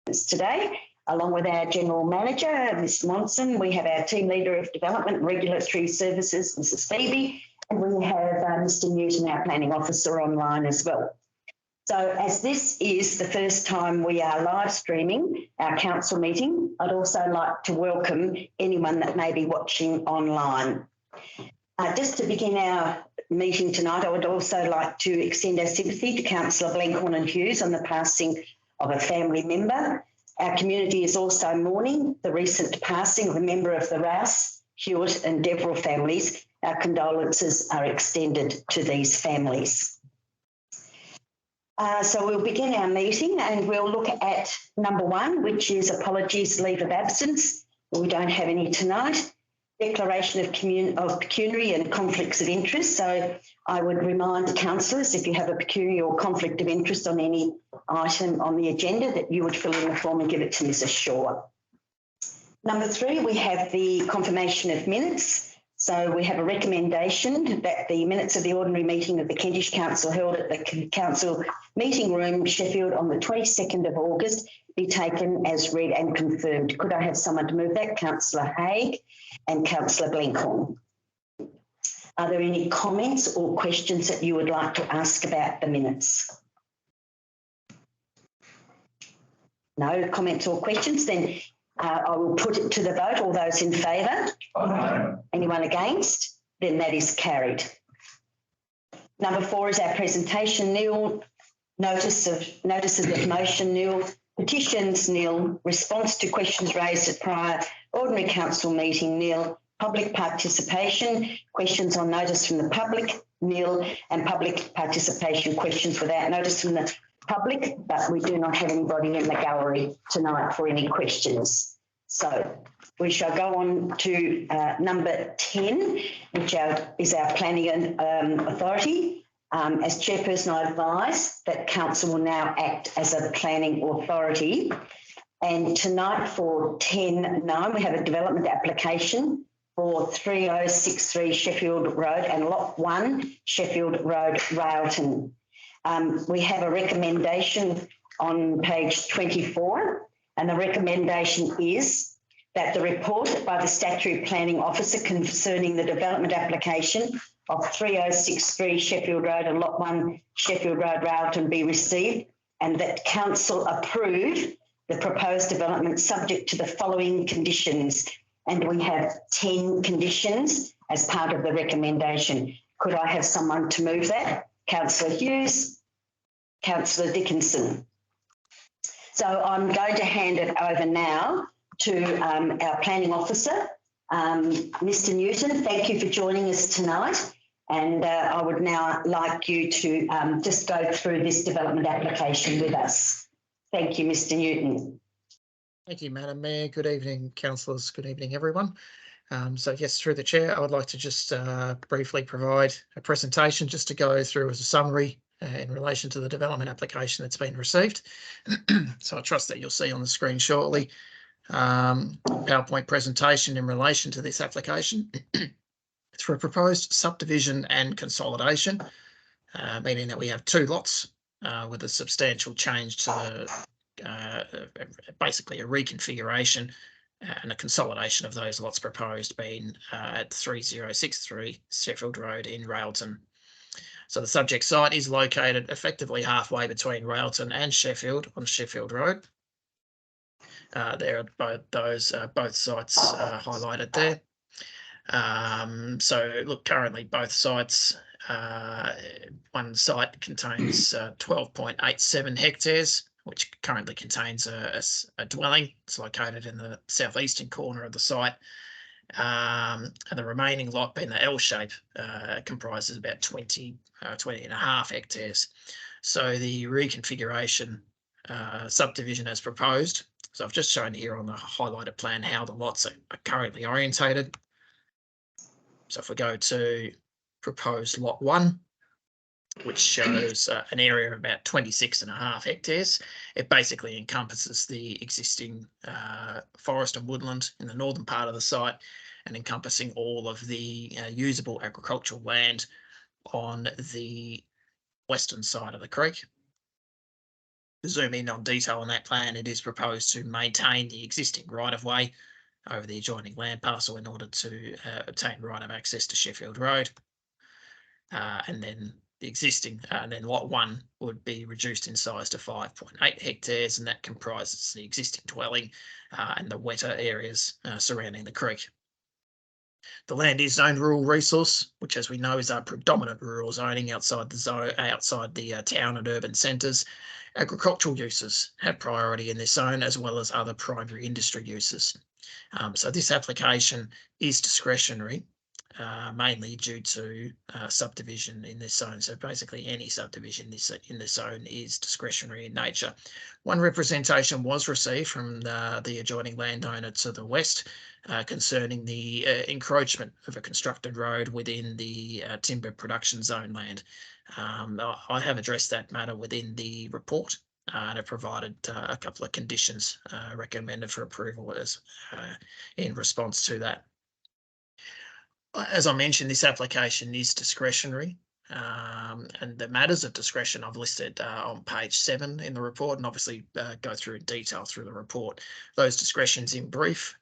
today, along with our General Manager, Ms Monson. We have our Team Leader of Development and Regulatory Services, Mrs Phoebe, and we have Mr Newton, our Planning Officer, online as well. So as this is the first time we are live streaming our council meeting, I'd also like to welcome anyone that may be watching online. Just to begin our meeting tonight, I would also like to extend our sympathy to Councillor Blenkhorn and Hughes on the passing of a family member. Our community is also mourning the recent passing of a member of the Rouse, Hewitt and Deverell families. Our condolences are extended to these families. So we'll begin our meeting and we'll look at number 1, which is apologies, leave of absence. We don't have any tonight. Declaration of pecuniary and conflicts of interest. So I would remind councillors, if you have a pecuniary or conflict of interest on any item on the agenda, that you would fill in the form and give it to Mrs Shaw. Number 3, we have the confirmation of minutes. So we have a recommendation that the minutes of the ordinary meeting of the Kentish Council held at the Council Meeting Room, Sheffield, on the 22nd of August be taken as read and confirmed. Could I have someone to move that? Councillor Haig and Councillor Blenkhorn. Are there any comments or questions that you would like to ask about the minutes? No comments or questions? Then I will put it to the vote. All those in favour? Aye. Anyone against? Then that is carried. Number 4 is our presentation, nil. Notices of motion, nil. Petitions, nil. Response to questions raised at prior ordinary council meeting, nil. Public participation, questions on notice from the public, nil. And public participation questions without notice from the public, but we do not have anybody in the gallery tonight for any questions. So we shall go on to number 10, which is our planning authority. As chairperson, I advise that council will now act as a planning authority. And tonight for 10.9, we have a development application for 3063 Sheffield Road and Lot 1, Sheffield Road, Railton. We have a recommendation on page 24, and the recommendation is that the report by the Statutory Planning Officer concerning the development application of 3063 Sheffield Road and Lot 1 Sheffield Road, Railton be received, and that council approve the proposed development subject to the following conditions. And we have 10 conditions as part of the recommendation. Could I have someone to move that? Councillor Hughes, Councillor Dickinson. So I'm going to hand it over now to our planning officer, Mr Newton. Thank you for joining us tonight. And I would now like you to just go through this development application with us. Thank you, Mr Newton. Thank you, Madam Mayor. Good evening, councillors. Good evening, everyone. So yes, through the chair, I would like to just briefly provide a presentation just to go through as a summary in relation to the development application that's been received. So I trust that you'll see on the screen shortly PowerPoint presentation in relation to this application. It's for a proposed subdivision and consolidation, meaning that we have 2 lots with a substantial change to the basically a reconfiguration and a consolidation of those lots proposed being at 3063 Sheffield Road in Railton. So the subject site is located effectively halfway between Railton and Sheffield on Sheffield Road. There are both sites highlighted there. So look, currently both sites, one site contains 12.87 hectares, which currently contains a dwelling. It's located in the southeastern corner of the site. And the remaining lot, being the L shape, comprises about 20 and a half hectares. So the reconfiguration subdivision as proposed. So I've just shown here on the highlighted plan how the lots are currently orientated. So if we go to proposed lot 1, which shows an area of about 26 and a half hectares, it basically encompasses the existing forest and woodland in the northern part of the site and encompassing all of the usable agricultural land on the western side of the creek. zoom in on detail on that plan, it is proposed to maintain the existing right-of-way over the adjoining land parcel in order to obtain right of access to Sheffield Road. And then the existing, and then lot 1 would be reduced in size to 5.8 hectares, and that comprises the existing dwelling and the wetter areas surrounding the creek. The land is zoned rural resource, which, as we know, is a predominant rural zoning outside the zone, outside the town and urban centres. Agricultural uses have priority in this zone, as well as other primary industry uses. So this application is discretionary, mainly due to subdivision in this zone. So basically any subdivision in this zone is discretionary in nature. One representation was received from the adjoining landowner to the west concerning the encroachment of a constructed road within the timber production zone land. I have addressed that matter within the report and have provided a couple of conditions recommended for approval as in response to that. As I mentioned, this application is discretionary, and the matters of discretion I've listed on page 7 in the report, and obviously go through in detail through the report. Those discretions in brief.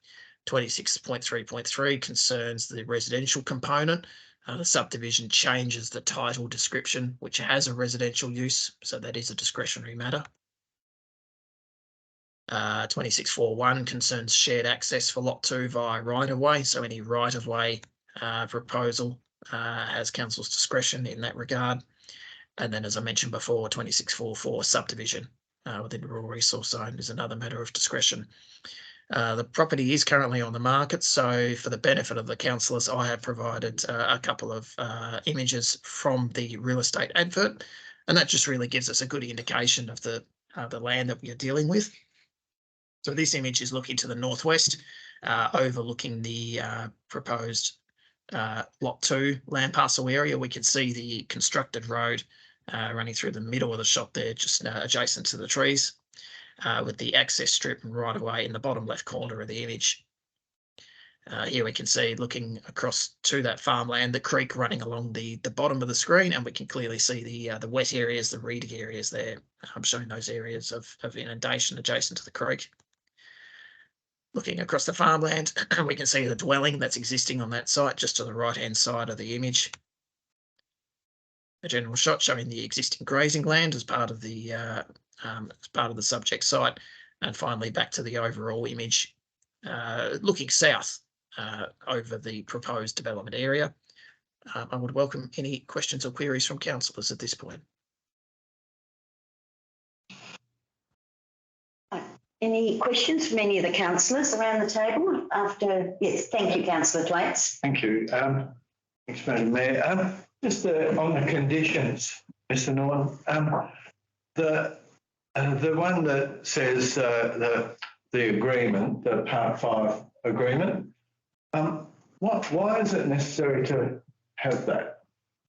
26.3.3 concerns the residential component. The subdivision changes the title description, which has a residential use, so that is a discretionary matter. 26.4.1 concerns shared access for lot 2 via right-of-way, so any right-of-way proposal has council's discretion in that regard. And then, as I mentioned before, 26.4.4 subdivision within the rural resource zone is another matter of discretion. The property is currently on the market, so for the benefit of the councillors, I have provided a couple of images from the real estate advert, and that just really gives us a good indication of the land that we are dealing with. So this image is looking to the northwest, overlooking the proposed lot 2 land parcel area. We can see the constructed road running through the middle of the shot there, just adjacent to the trees, with the access strip and right away in the bottom left corner of the image. Here we can see, looking across to that farmland, the creek running along the bottom of the screen, and we can clearly see the wet areas, the reedy areas there. I'm showing those areas of inundation adjacent to the creek. Looking across the farmland, we can see the dwelling that's existing on that site just to the right-hand side of the image. A general shot showing the existing grazing land as part of the subject site, and finally back to the overall image, looking south over the proposed development area. I would welcome any questions or queries from councillors at this point. Any questions from any of the councillors around the table? Yes, thank you, Councillor Thwaites. Thank you. Thanks, Madam Mayor. Just on the conditions, Mr. Norton, the one that says the agreement, the Part 5 agreement, why is it necessary to have that,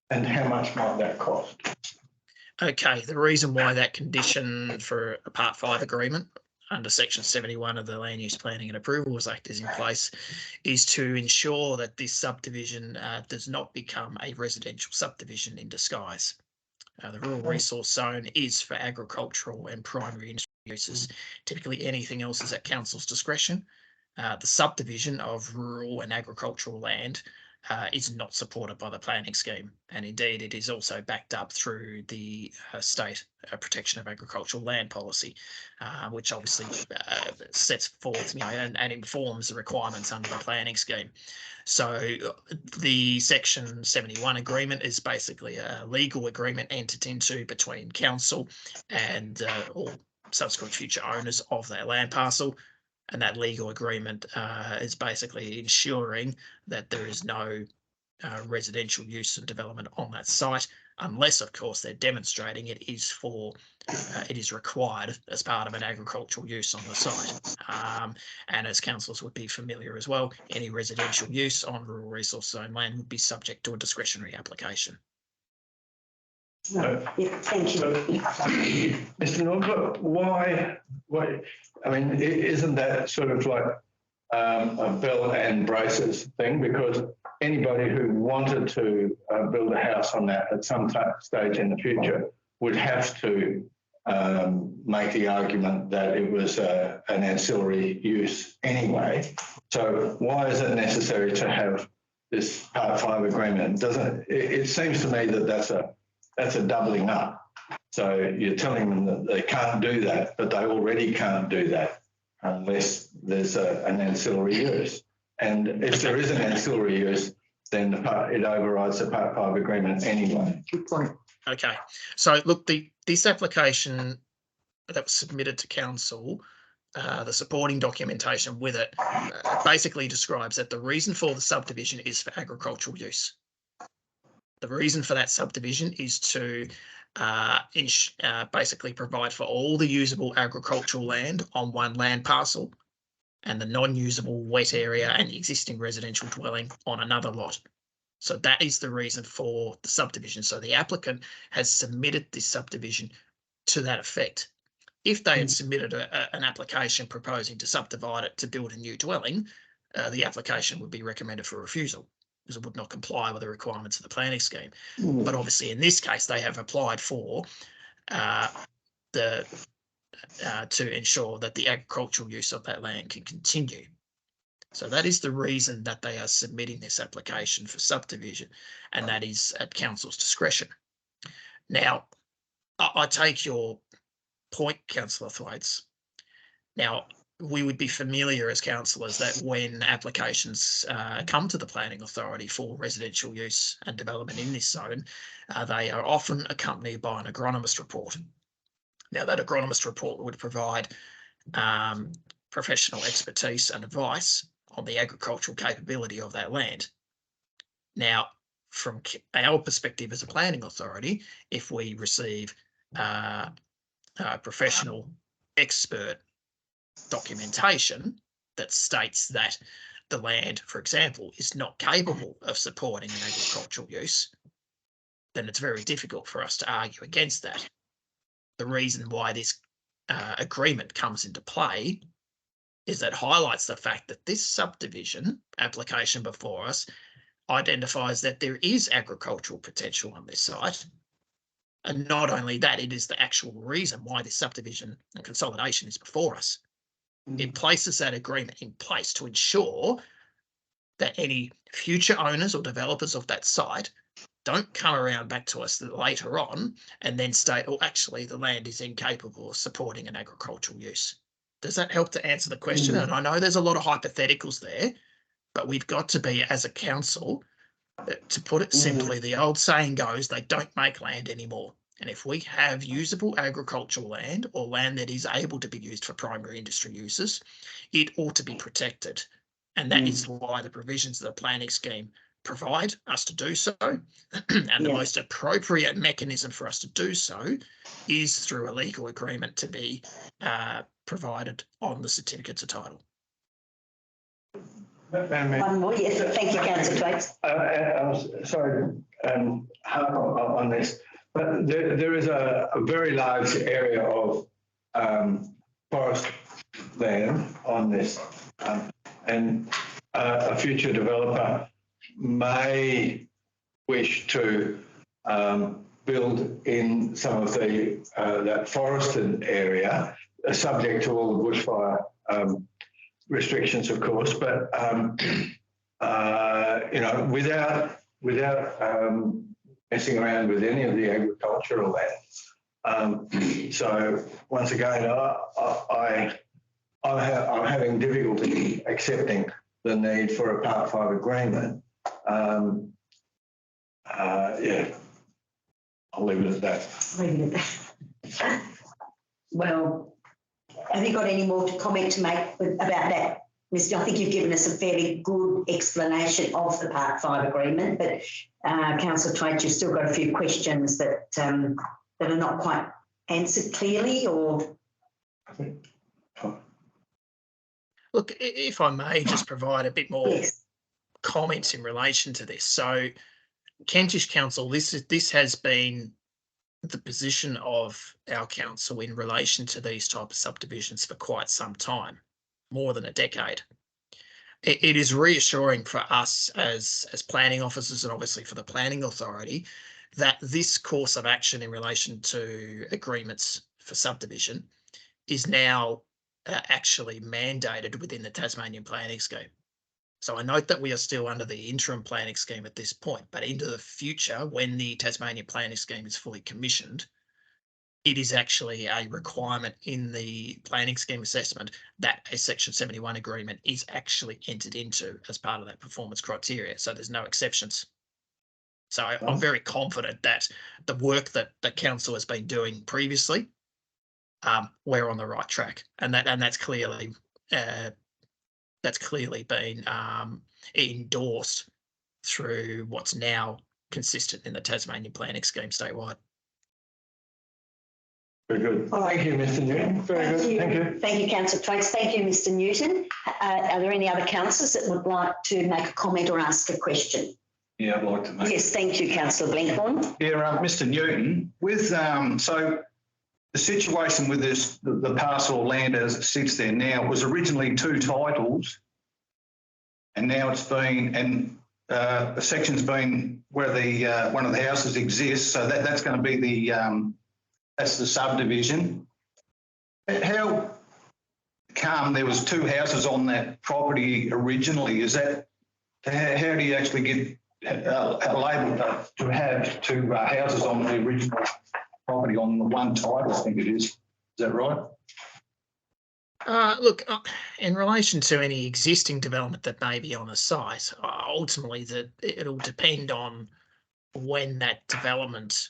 and how much might that cost? Okay, the reason why that condition for a Part 5 agreement under Section 71 of the Land Use Planning and Approvals Act is in place is to ensure that this subdivision does not become a residential subdivision in disguise. The rural resource zone is for agricultural and primary industry uses. Typically anything else is at council's discretion. The subdivision of rural and agricultural land is not supported by the planning scheme, and indeed it is also backed up through the state protection of agricultural land policy, which obviously sets forth, and informs the requirements under the planning scheme. So the Section 71 agreement is basically a legal agreement entered into between council and all subsequent future owners of that land parcel. And that legal agreement is basically ensuring that there is no residential use and development on that site, unless, of course, they're demonstrating it is required as part of an agricultural use on the site. And as councillors would be familiar as well, any residential use on rural resource zone land would be subject to a discretionary application. Thank you. Mr. Norton, why? I mean, isn't that sort of like a belt and braces thing? Because anybody who wanted to build a house on that at some stage in the future would have to make the argument that it was an ancillary use anyway. So why is it necessary to have this Part 5 agreement? It seems to me that that's a doubling up. So you're telling them that they can't do that, but they already can't do that unless there's an ancillary use. And if there is an ancillary use, then it overrides the Part 5 agreement anyway. Good point. Okay, so look, this application that was submitted to council, the supporting documentation with it basically describes that the reason for the subdivision is for agricultural use. The reason for that subdivision is to basically provide for all the usable agricultural land on one land parcel and the non-usable wet area and existing residential dwelling on another lot. So that is the reason for the subdivision. So the applicant has submitted this subdivision to that effect. If they had submitted an application proposing to subdivide it to build a new dwelling, the application would be recommended for refusal because it would not comply with the requirements of the planning scheme. But obviously in this case, they have applied for to ensure that the agricultural use of that land can continue. So that is the reason that they are submitting this application for subdivision, and that is at council's discretion. Now, I take your point, Councillor Thwaites. Now, we would be familiar as councillors that when applications come to the planning authority for residential use and development in this zone, they are often accompanied by an agronomist report. Now, that agronomist report would provide professional expertise and advice on the agricultural capability of that land. Now, from our perspective as a planning authority, if we receive professional expert documentation that states that the land, for example, is not capable of supporting an agricultural use, then it's very difficult for us to argue against that. The reason why this agreement comes into play is that highlights the fact that this subdivision application before us identifies that there is agricultural potential on this site. And not only that, it is the actual reason why this subdivision and consolidation is before us. It places that agreement in place to ensure that any future owners or developers of that site don't come around back to us later on and then state, oh, actually, the land is incapable of supporting an agricultural use. Does that help to answer the question? And I know there's a lot of hypotheticals there, but we've got to be, as a council, to put it simply, the old saying goes, they don't make land anymore. And if we have usable agricultural land or land that is able to be used for primary industry uses, it ought to be protected. And that is why the provisions of the planning scheme provide us to do so. And the most appropriate mechanism for us to do so is through a legal agreement to be provided on the certificates of title. One more, yes. Thank you, Councillor Thwaites. I was sorry to harp on this, but there is a very large area of forest land on this, and a future developer may wish to build in some of the that forested area, subject to all the bushfire restrictions, of course, but you know, without messing around with any of the agricultural land. So once again, I'm having difficulty accepting the need for a Part 5 agreement. Yeah, I'll leave it at that. Leave it at that. Well, have you got any more comment to make about that, Mr. I think you've given us a fairly good explanation of the Part 5 agreement, but Councillor Thwaites, you've still got a few questions that that are not quite answered clearly, or? Look, if I may just provide a bit more Yes. comments in relation to this. So Kentish Council, this has been the position of our council in relation to these type of subdivisions for quite some time, more than a decade. It is reassuring for us as planning officers and obviously for the planning authority that this course of action in relation to agreements for subdivision is now actually mandated within the Tasmanian planning scheme. So I note that we are still under the interim planning scheme at this point, but into the future, when the Tasmanian planning scheme is fully commissioned, it is actually a requirement in the planning scheme assessment that a Section 71 agreement is actually entered into as part of that performance criteria. So there's no exceptions. So I'm very confident that the work that the council has been doing previously, we're on the right track, and that's clearly been endorsed through what's now consistent in the Tasmanian planning scheme statewide. Very good. Thank you, Mr. Newton. Very good. Thank you. Thank you, Councillor Twaits. Thank you, Mr. Newton. Are there any other councillors that would like to make a comment or ask a question? Yeah, I'd like to make. Yes, thank you, Councillor Blenkhorn. Yeah, Mr. Newton, with so the situation with this, the parcel of land as it sits there now was originally 2 titles, and now it's been, and the section's been where the one of the houses exists. So that's going to be the that's the subdivision. How come there was 2 houses on that property originally? Is that how do you actually get labelled to have 2 houses on the original property on the one title? I think it is. Is that right? Look, in relation to any existing development that may be on a site, ultimately it'll depend on when that development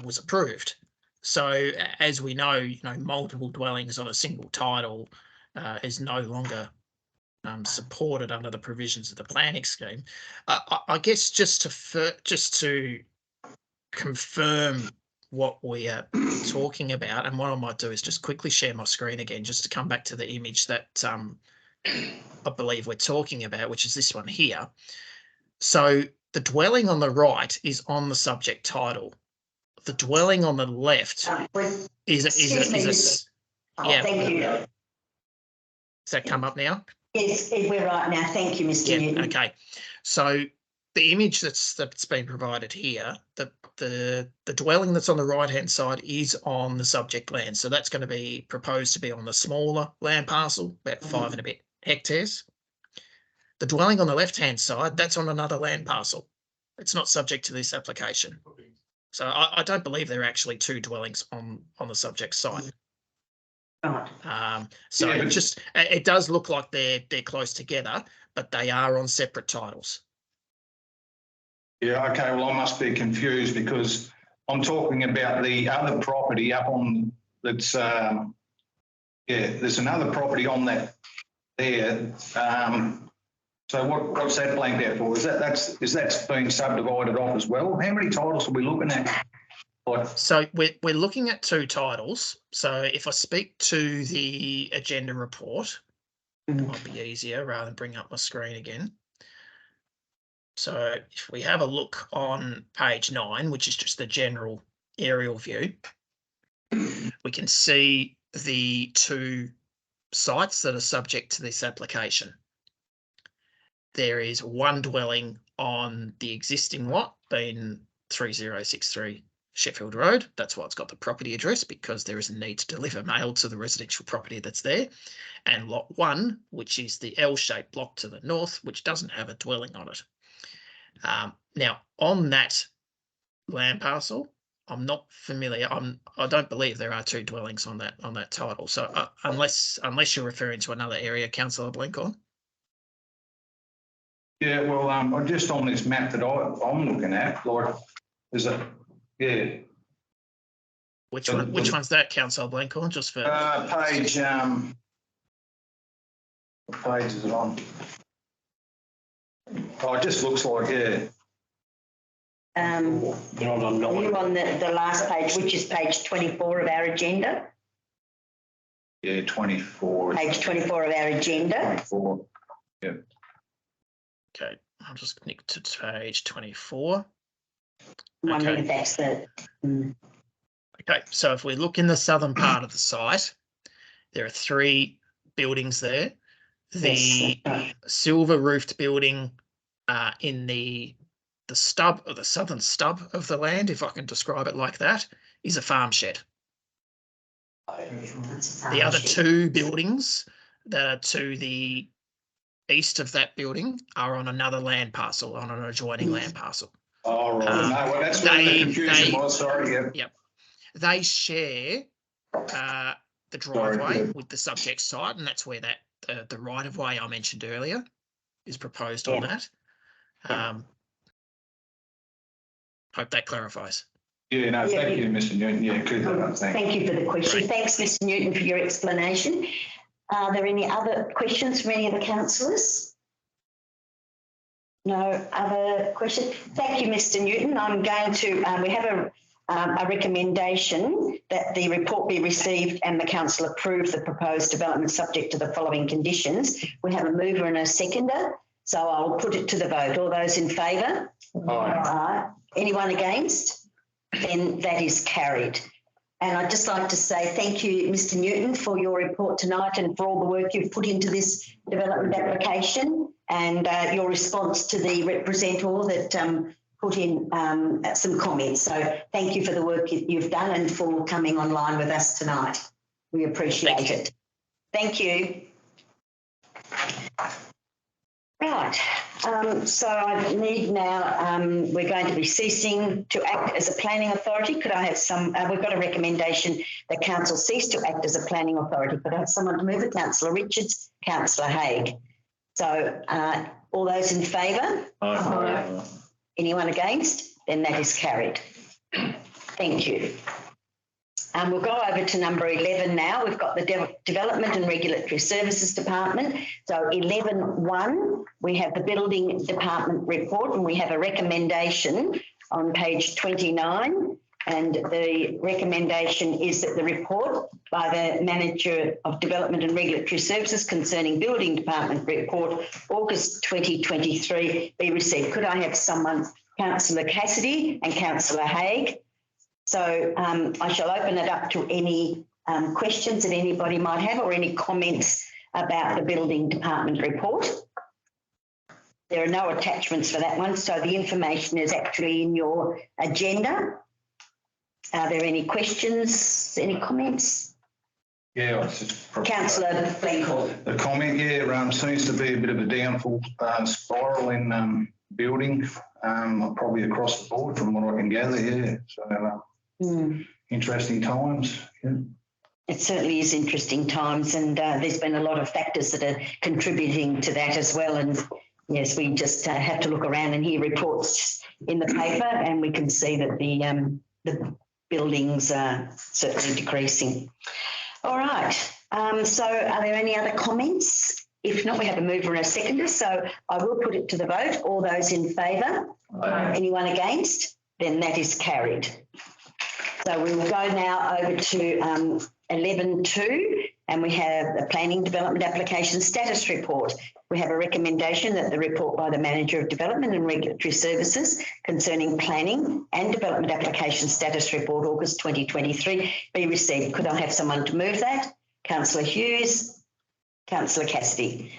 was approved. So as we know, multiple dwellings on a single title is no longer supported under the provisions of the planning scheme. I guess just to confirm what we are talking about, and what I might do is just quickly share my screen again, just to come back to the image that I believe we're talking about, which is this one here. So the dwelling on the right is on the subject title. The dwelling on the left is a yeah. Thank you. Does that come up now? Yes, we're right now. Thank you, Mr. Newton. Okay. So the image that's been provided here, the dwelling that's on the right hand side is on the subject land. So that's going to be proposed to be on the smaller land parcel, about 5 and a bit hectares. The dwelling on the left hand side, that's on another land parcel. It's not subject to this application. So I don't believe there are actually 2 dwellings on the subject site. Right. So it does look like they're close together, but they are on separate titles. Yeah, okay, well, I must be confused because I'm talking about the other property up on that's, there's another property on that there. So what's that blanked out for? Is that being subdivided off as well? How many titles are we looking at? So we're looking at 2 titles. So if I speak to the agenda report, it might be easier rather than bring up my screen again. So if we have a look on page 9, which is just the general aerial view, we can see the 2 sites that are subject to this application. There is 1 dwelling on the existing lot, being 3063 Sheffield Road. That's why it's got the property address, because there is a need to deliver mail to the residential property that's there. And lot 1, which is the L-shaped block to the north, which doesn't have a dwelling on it. Now, on that land parcel, I'm not familiar. I don't believe there are 2 dwellings on that title. So unless you're referring to another area, Councillor Blenkhorn. Yeah, well, just on this map that I'm looking at, like, is it? Yeah. Which one's that, Councillor Blenkhorn? Just for page. What page is it on? Oh, it just looks like Are you on the last page, which is page 24 of our agenda? Yeah, 24. Page 24 of our agenda. 24. Yeah. Okay, I'll just nick to page 24. Wondering if that's the. Okay, so if we look in the southern part of the site, there are 3 buildings there. The silver roofed building in the stub, or the southern stub of the land, if I can describe it like that, is a farm shed. The other two buildings that are to the east of that building are on another land parcel, on an adjoining land parcel. Oh, right. No, well, that's where the confusion was. Sorry. Yeah. Yep. They share the driveway with the subject site, and that's where that the right of way I mentioned earlier is proposed on that. Hope that clarifies. Yeah, no, thank you, Mr. Newton. Yeah, clear that up. Thank you for the question. Great. Thanks, Mr. Newton, for your explanation. Are there any other questions from any of the councillors? No other questions? Thank you, Mr. Newton. I'm going to, we have a recommendation that the report be received and the council approve the proposed development subject to the following conditions. We have a mover and a seconder, so I'll put it to the vote. All those in favour? Aye. Anyone against? Then that is carried. And I'd just like to say thank you, Mr. Newton, for your report tonight and for all the work you've put into this development application and your response to the representative that put in some comments. So thank you for the work you've done and for coming online with us tonight. We appreciate it. Thank you. Right, so I need now, we're going to be ceasing to act as a planning authority. Could I have some, we've got a recommendation that council cease to act as a planning authority. Could I have someone to move it? Councillor Richards, Councillor Haig. So all those in favour? Aye. Anyone against? Then that is carried. Thank you. We'll go over to number 11 now. We've got the Development and Regulatory Services Department. So 11.1, we have the Building Department report and we have a recommendation on page 29. And the recommendation is that the report by the Manager of Development and Regulatory Services concerning Building Department report, August 2023, be received. Could I have someone, Councillor Cassidy and Councillor Haig? So I shall open it up to any questions that anybody might have or any comments about the Building Department report. There are no attachments for that one, so the information is actually in your agenda. Are there any questions, any comments? Yeah, it's just Councillor Blencourt. the comment, seems to be a bit of a downfall spiral in building, probably across the board from what I can gather, So interesting times. Yeah. It certainly is interesting times, and there's been a lot of factors that are contributing to that as well. And yes, we just have to look around and hear reports in the paper, and we can see that the buildings are certainly decreasing. All right. So are there any other comments? If not, we have a mover and a seconder. So I will put it to the vote. All those in favour? Anyone against? Then that is carried. So we will go now over to 11.2 and we have the Planning Development Application Status Report. We have a recommendation that the report by the Manager of Development and Regulatory Services concerning Planning and Development Application Status Report, August 2023, be received. Could I have someone to move that? Councillor Hughes, Councillor Cassidy.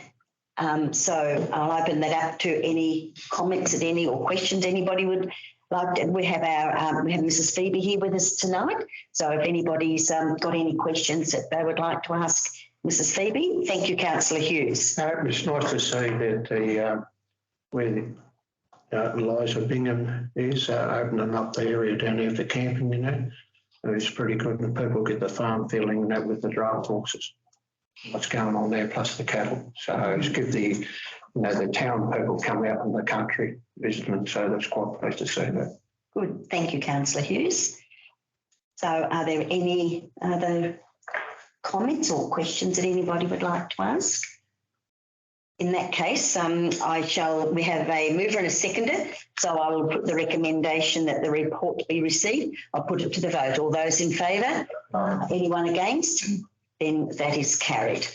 So I'll open that up to any comments at any or questions anybody would like to. We have Mrs. Phoebe here with us tonight. So if anybody's got any questions that they would like to ask Mrs. Phoebe. Thank you, Councillor Hughes. It's nice to see that where Eliza Bingham is opening up the area down there for camping, It's pretty good and people get the farm feeling that with the draft horses. What's going on there, plus the cattle. So it's good the town people come out in the country visiting, so that's quite pleased to see that. Good, thank you, Councillor Hughes. So are there any other comments or questions that anybody would like to ask? In that case, we have a mover and a seconder, so I will put the recommendation that the report be received. I'll put it to the vote. All those in favour? Anyone against? Then that is carried.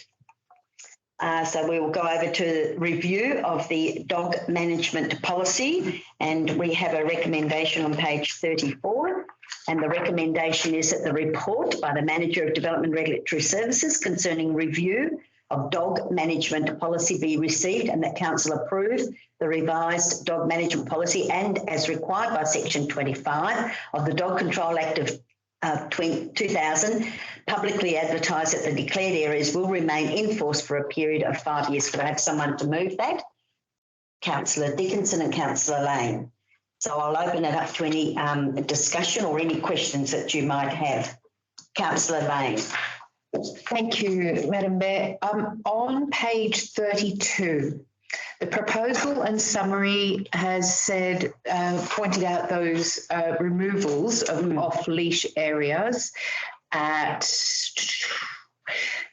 So we will go over to review of the dog management policy, and we have a recommendation on page 34, and the recommendation is that the report by the Manager of Development Regulatory Services concerning review of dog management policy be received and that council approve the revised dog management policy and as required by section 25 of the Dog Control Act of 2000, publicly advertised that the declared areas will remain in force for a period of 5 years. Could I have someone to move that? Councillor Dickinson and Councillor Lane. So I'll open it up to any discussion or any questions that you might have. Councillor Lane. Thank you, Madam Mayor. On page 32, the proposal and summary has said, pointed out those removals of off-leash areas at,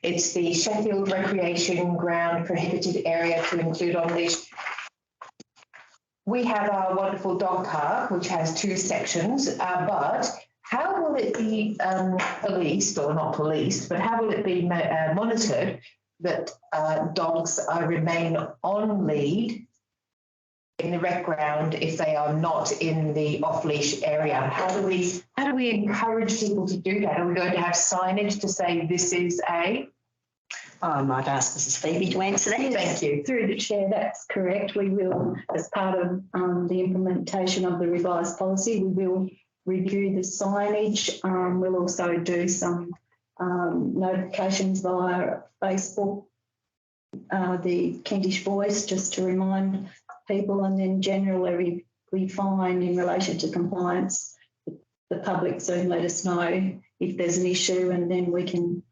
it's the Sheffield Recreation Ground prohibited area to include on-leash. We have our wonderful dog park, which has 2 sections, but how will it be policed, or not policed, but how will it be monitored that dogs remain on lead in the rec ground if they are not in the off-leash area? How do we encourage people to do that? Are we going to have signage to say this is a? I might ask Mrs. Phoebe to answer that. Thank you. Through the chair, that's correct. We will, as part of the implementation of the revised policy, we will review the signage. We'll also do some notifications via Facebook, the Kentish Voice, just to remind people, and then generally we find in relation to compliance, the public soon let us know if there's an issue, and then we can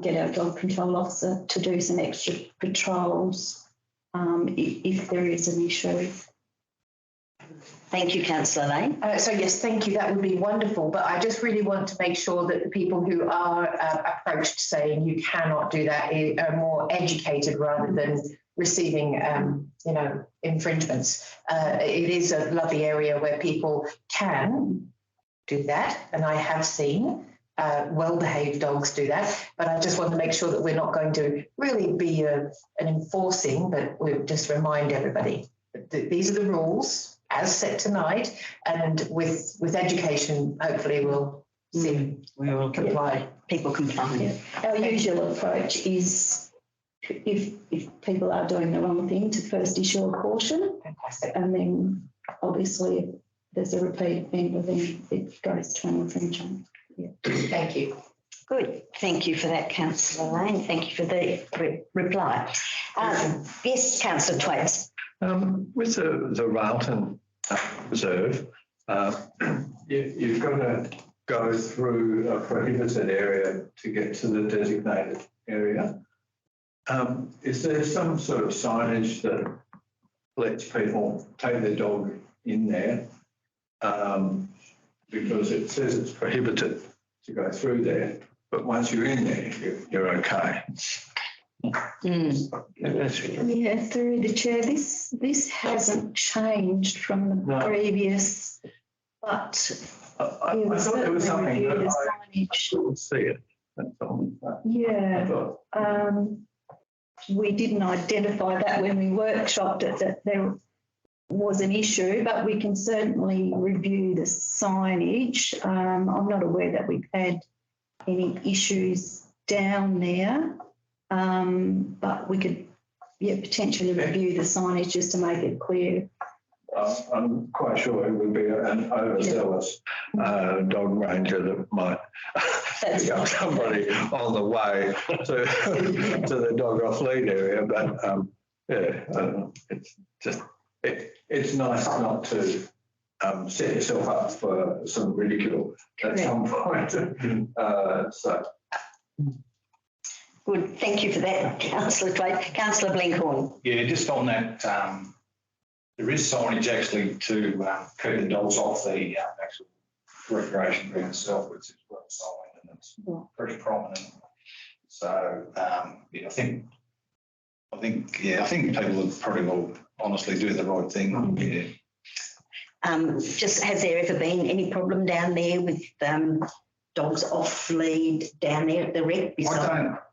get our dog control officer to do some extra patrols if there is an issue. Thank you, Councillor Lane. So yes, thank you. That would be wonderful. But I just really want to make sure that the people who are approached saying you cannot do that are more educated rather than receiving, infringements. It is a lovely area where people can do that, and I have seen well-behaved dogs do that. But I just want to make sure that we're not going to really be an enforcing, but we'll just remind everybody that these are the rules as set tonight, and with education, hopefully we'll see we will comply. People comply. Yeah. Our usual approach is if people are doing the wrong thing, to first issue a caution. Fantastic. And then obviously if there's a repeat offender, then it goes to an infringement. Yeah. Thank you. Good. Thank you for that, Councillor Lane. Thank you for the reply. Yes, Councillor Twaits. With the Railton Reserve, you've got to go through a prohibited area to get to the designated area. Is there some sort of signage that lets people take their dog in there? Because it says it's prohibited to go through there, but once you're in there, you're okay. Yeah, through the chair, this hasn't changed from the previous, but I thought there was something that I couldn't see it. That's all. yeah, we didn't identify that when we workshopped it, that there was an issue, but we can certainly review the signage. I'm not aware that we've had any issues down there. But we could, potentially review the signage just to make it clear. I'm quite sure it would be an overzealous dog ranger that might pick up somebody on the way to the dog off lead area. But it's just it's nice not to set yourself up for some ridicule at some point. So. Good, thank you for that, Councillor Twaite. Councillor Blenkhorn. Yeah, just on that, there is signage actually to keep the dogs off the actual recreation ground itself, which is well signed and it's very prominent. So I think people would probably will honestly do the right thing. Yeah. Just has there ever been any problem down there with dogs off lead down there at the rec?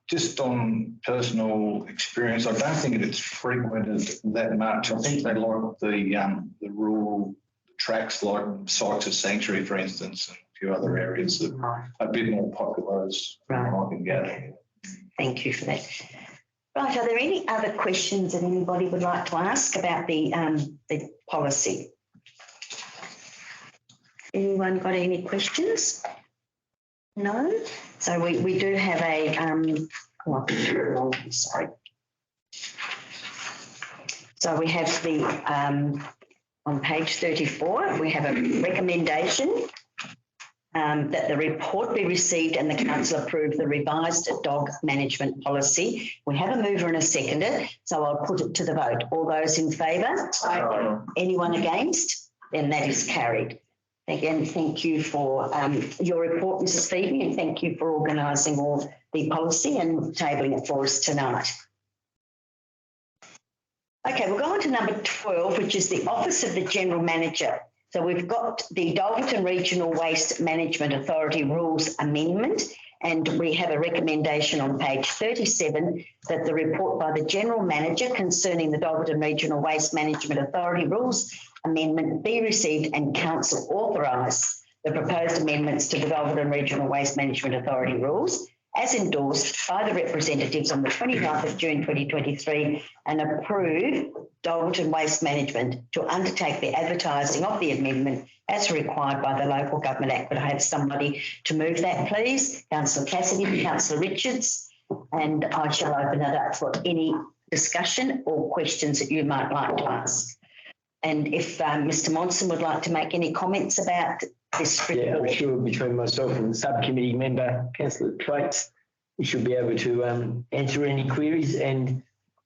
Just on personal experience, I don't think it's frequented that much. I think they like the rural tracks like Sykes Sanctuary, for instance, and a few other areas that are a bit more popular as I can gather. Thank you for that. Right, are there any other questions that anybody would like to ask about the policy? Anyone got any questions? No. So we do have a, sorry. So we have the, on page 34, we have a recommendation that the report be received and the council approve the revised dog management policy. We have a mover and a seconder, so I'll put it to the vote. All those in favour? Aye. Anyone against? Then that is carried. Again, thank you for your report, Mrs. Phoebe, and thank you for organising all the policy and tabling it for us tonight. Okay, we'll go on to number 12, which is the Office of the General Manager. So we've got the Dalton Regional Waste Management Authority Rules Amendment, and we have a recommendation on page 37 that the report by the General Manager concerning the Dalton Regional Waste Management Authority Rules Amendment be received and Council authorise the proposed amendments to the Dalton Regional Waste Management Authority Rules as endorsed by the representatives on the 29th of June 2023 and approve Dalton Waste Management to undertake the advertising of the amendment as required by the Local Government Act. But I have somebody to move that, please. Councillor Cassidy, Councillor Richards, and I shall open it up for any discussion or questions that you might like to ask. And if Mr Monson would like to make any comments about this report. Yeah, I'm sure between myself and the subcommittee member, Councillor Traits, we should be able to answer any queries, and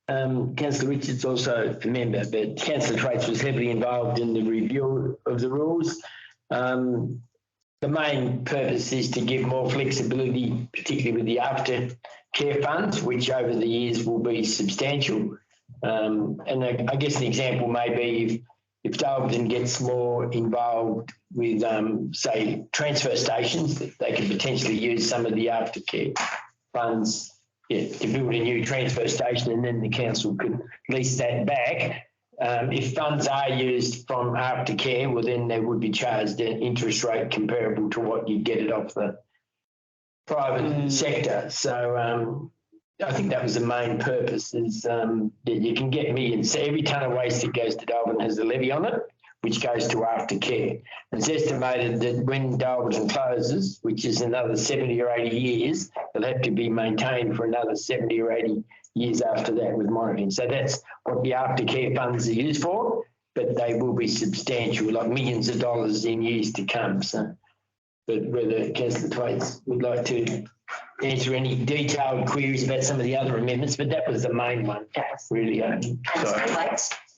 Councillor Richards also a member, but Councillor Traits was heavily involved in the review of the rules. The main purpose is to give more flexibility, particularly with the aftercare funds, which over the years will be substantial. And I guess an example may be if Darlington gets more involved with, say, transfer stations, they could potentially use some of the aftercare funds to build a new transfer station, and then the council could lease that back. If funds are used from aftercare, well, then they would be charged an interest rate comparable to what you'd get it off the private sector. So I think that was the main purpose, is that you can get millions. So every tonne of waste that goes to Darwin has a levy on it, which goes to aftercare. It's estimated that when Darwin closes, which is another 70 or 80 years, it'll have to be maintained for another 70 or 80 years after that with monitoring. So that's what the aftercare funds are used for, but they will be substantial, like millions of dollars in years to come. So, but whether Councillor Twaits would like to answer any detailed queries about some of the other amendments, but that was the main one, really.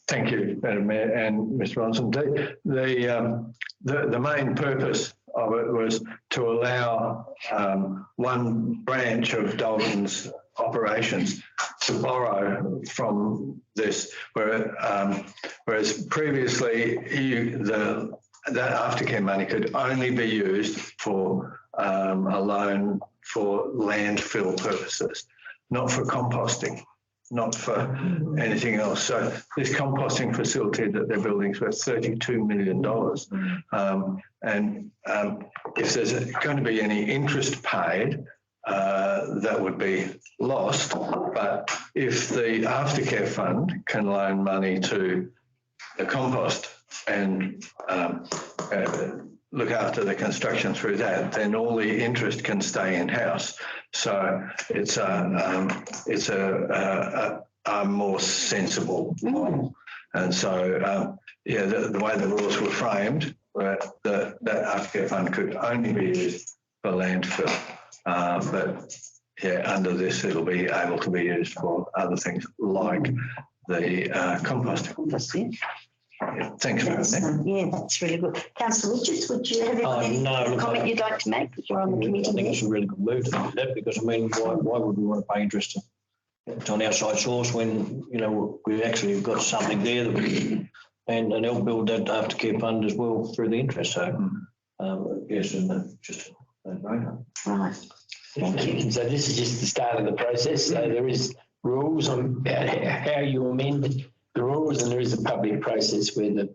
Thank you, Madam Mayor and Mr Ronson. The main purpose of it was to allow one branch of Dalton's operations to borrow from this, whereas previously that aftercare money could only be used for a loan for landfill purposes, not for composting, not for anything else. So this composting facility that they're building is worth $32 million. And if there's going to be any interest paid, that would be lost. But if the aftercare fund can loan money to the compost and look after the construction through that, then all the interest can stay in-house. So it's a more sensible model. And so, the way the rules were framed, that aftercare fund could only be used for landfill. But under this, it'll be able to be used for other things like the composting. Yeah, thanks, Madam Mayor. That's really good. Councillor Richards, would you have any comment you'd like to make? You're on the committee. I think it's a really good move to do that, because I mean, why would we want to pay interest to an outside source when, you know, we actually have got something there that we and help build that aftercare fund as well through the interest. So yes, and just right. Thank you. So this is just the start of the process. So there is rules on how you amend the rules, and there is a public process where the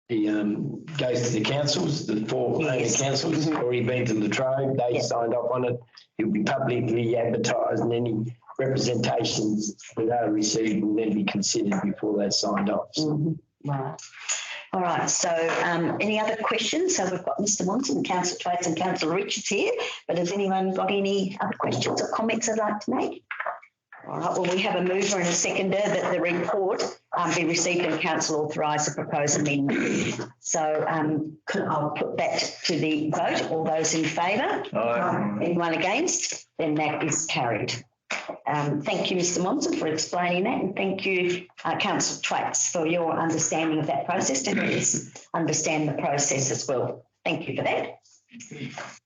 goes to the councils, the four councils, already been to Latrobe, they signed off on it. It'll be publicly advertised, and any representations that are received will then be considered before that's signed off. Right. All right, so any other questions? So we've got Mr. Monson, Councillor Twaits and Councillor Richards here, but has anyone got any other questions or comments they'd like to make? All right, well, we have a mover and a seconder that the report be received and council authorise the proposed amendment. So I'll put that to the vote. All those in favour? Anyone against? Then that is carried. Thank you, Mr. Monson, for explaining that, and thank you, Councillor Twaits, for your understanding of that process, to help us understand the process as well. Thank you for that.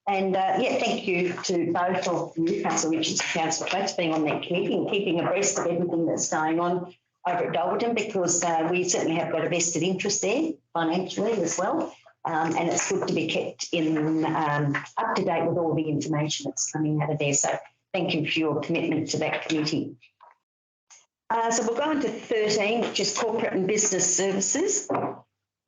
And thank you to both of you, Councillor Richards and Councillor Twaits, being on that committee and keeping abreast of everything that's going on over at Dalberton, because we certainly have got a vested interest there financially as well. And it's good to be kept in up to date with all the information that's coming out of there. So thank you for your commitment to that committee. So we'll go into 13, which is Corporate and Business Services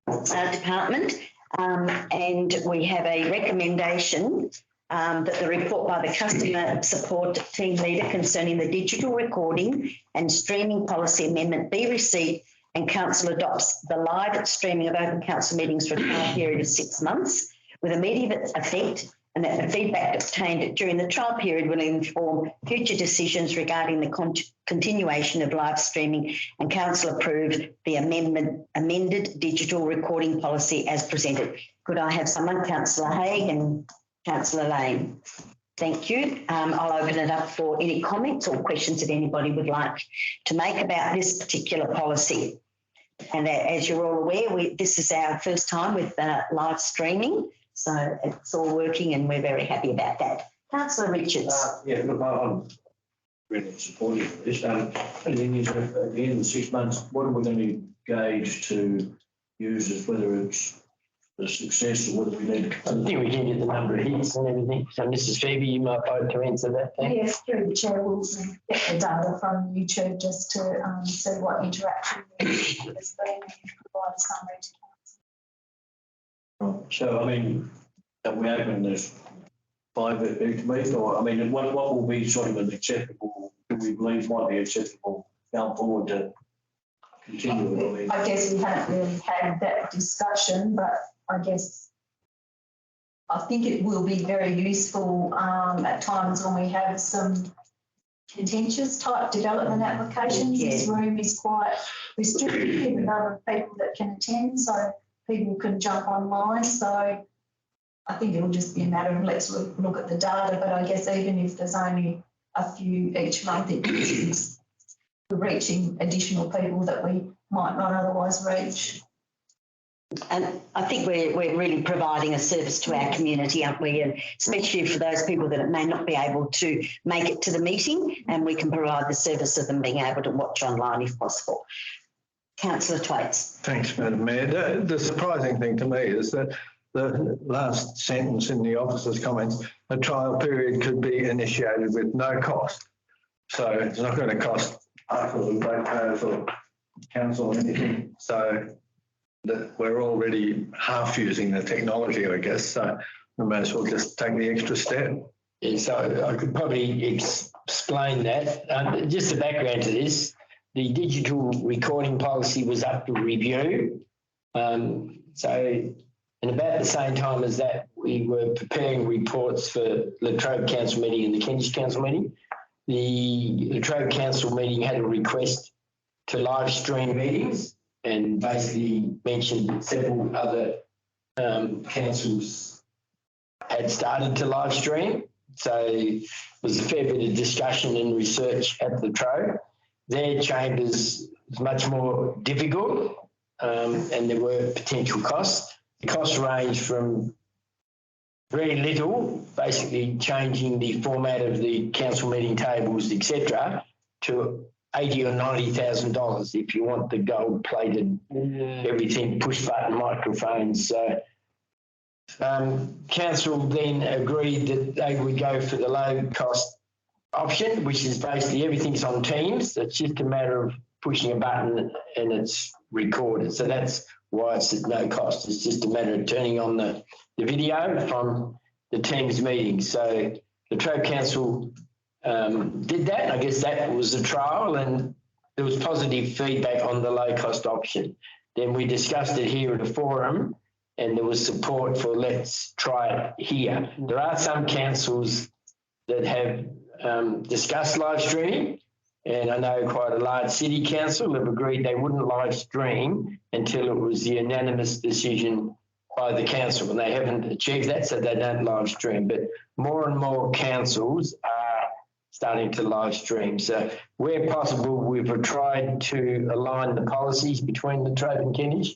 Department. And we have a recommendation that the report by the Customer Support Team Leader concerning the digital recording and streaming policy amendment be received, and Council adopts the live streaming of open council meetings for a trial period of 6 months with immediate effect, and that the feedback obtained during the trial period will inform future decisions regarding the continuation of live streaming, and Council approve the amended digital recording policy as presented. Could I have someone, Councillor Haig and Councillor Lane? Thank you. I'll open it up for any comments or questions that anybody would like to make about this particular policy. And as you're all aware, this is our first time with live streaming. So it's all working and we're very happy about that. Councillor Richards. Look, I'm really supportive of this. And the thing is, at the end of the 6 months, what are we going to gauge to users, whether it's a success or whether we need? I think we can get the number of hits and everything. So, Mrs. Phoebe, you might vote to answer that. Yes, through the chair, we'll get the data from YouTube just to see what interaction there's been and provide a summary to council. So, I mean, are we open this 5 each week, or I mean, what will be sort of an acceptable, do we believe might be acceptable going forward to continue it? I guess we haven't really had that discussion, but I guess I think it will be very useful at times when we have some contentious type development applications. Yeah. This room is quite restricted in the number of people that can attend, so people can jump online. So I think it'll just be a matter of let's look at the data, but I guess even if there's only a few each month, it's reaching additional people that we might not otherwise reach. And I think we're really providing a service to our community, aren't we? And especially for those people that may not be able to make it to the meeting, and we can provide the service of them being able to watch online if possible. Councillor Twaits. Thanks, Madam Mayor. The surprising thing to me is that the last sentence in the officer's comments, a trial period could be initiated with no cost. So it's not going to cost us or the ratepayers or council or anything. So that we're already half using the technology, I guess. So we may as well just take the extra step. Yeah, so I could probably explain that. Just the background to this, the digital recording policy was up for review. And about the same time as that, we were preparing reports for Latrobe Council meeting and the Kentish Council meeting. The Latrobe Council meeting had a request to live stream meetings and basically mentioned several other councils had started to live stream. So there was a fair bit of discussion and research at Latrobe. Their chambers was much more difficult and there were potential costs. The costs range from very little, basically changing the format of the council meeting tables, etc., to $80,000 or $90,000 if you want the gold-plated everything, push-button microphones. So council then agreed that they would go for the low-cost option, which is basically everything's on Teams. It's just a matter of pushing a button and it's recorded. So that's why it's at no cost. It's just a matter of turning on the video from the Teams meeting. So the Latrobe Council did that. I guess that was a trial and there was positive feedback on the low cost option. Then we discussed it here at a forum and there was support for let's try it here. There are some councils that have discussed live streaming, and I know quite a large city council have agreed they wouldn't live stream until it was the unanimous decision by the council, and they haven't achieved that, so they don't live stream. But more and more councils are starting to live stream. So where possible, we've tried to align the policies between La Trobe and Kentish.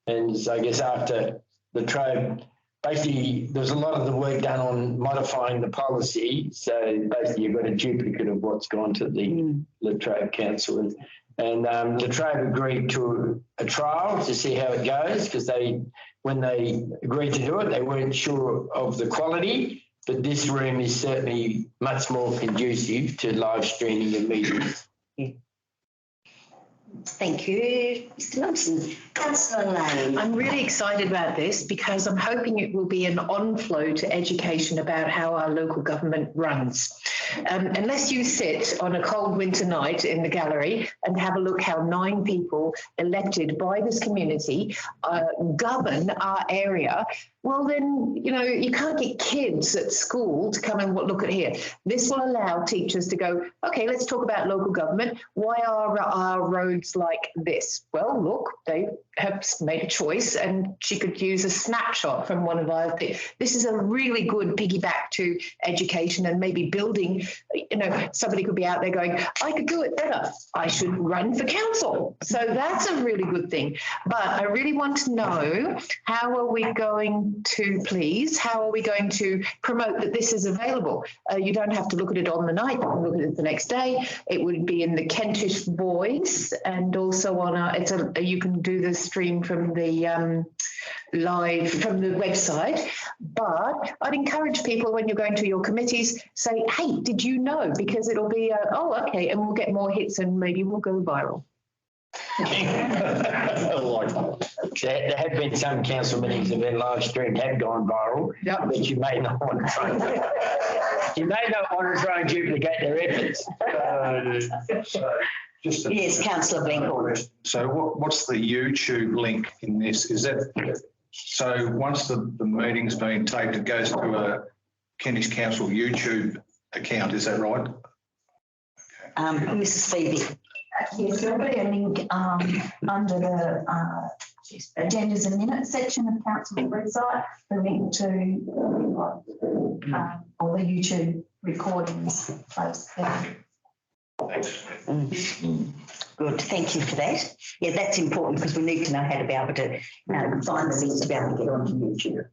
And so I guess after La Trobe, basically there's a lot of the work done on modifying the policy. So basically you've got a duplicate of what's gone to the La Trobe Council. And La Trobe agreed to a trial to see how it goes, because when they agreed to do it, they weren't sure of the quality. But this room is certainly much more conducive to live streaming of meetings. Thank you, Mr. Thompson. Councillor Lane. I'm really excited about this because I'm hoping it will be an on-flow to education about how our local government runs. Unless you sit on a cold winter night in the gallery and have a look how 9 people elected by this community govern our area, well then, you know, you can't get kids at school to come and look at here. This will allow teachers to go, okay, let's talk about local government. Why are our roads like this? Well, look, they have made a choice, and she could use a snapshot from one of our things. This is a really good piggyback to education and maybe building, you know, somebody could be out there going, I could do it better. I should run for council. So that's a really good thing. But I really want to know, how are we going to promote that this is available? You don't have to look at it on the night, you can look at it the next day. It would be in the Kentish Voice, and also on you can do the stream from the live from the website. But I'd encourage people, when you're going to your committees, say, hey, did you know? Because it'll be, oh, okay, and we'll get more hits and maybe we'll go viral. There have been some council meetings that have been live streamed, have gone viral, but you may not want to try and duplicate their efforts. Yes, Councillor Blinkhorn. So what's the YouTube link in this? Is that, so once the meeting's been taped, it goes to a Kentish Council YouTube account, is that right? Mrs. Phoebe. Yes, there'll be a link under the agendas and minutes section of council website, the link to all the YouTube recordings close there. Good, thank you for that. Yeah, that's important because we need to know how to be able to find the links to be able to get onto YouTube.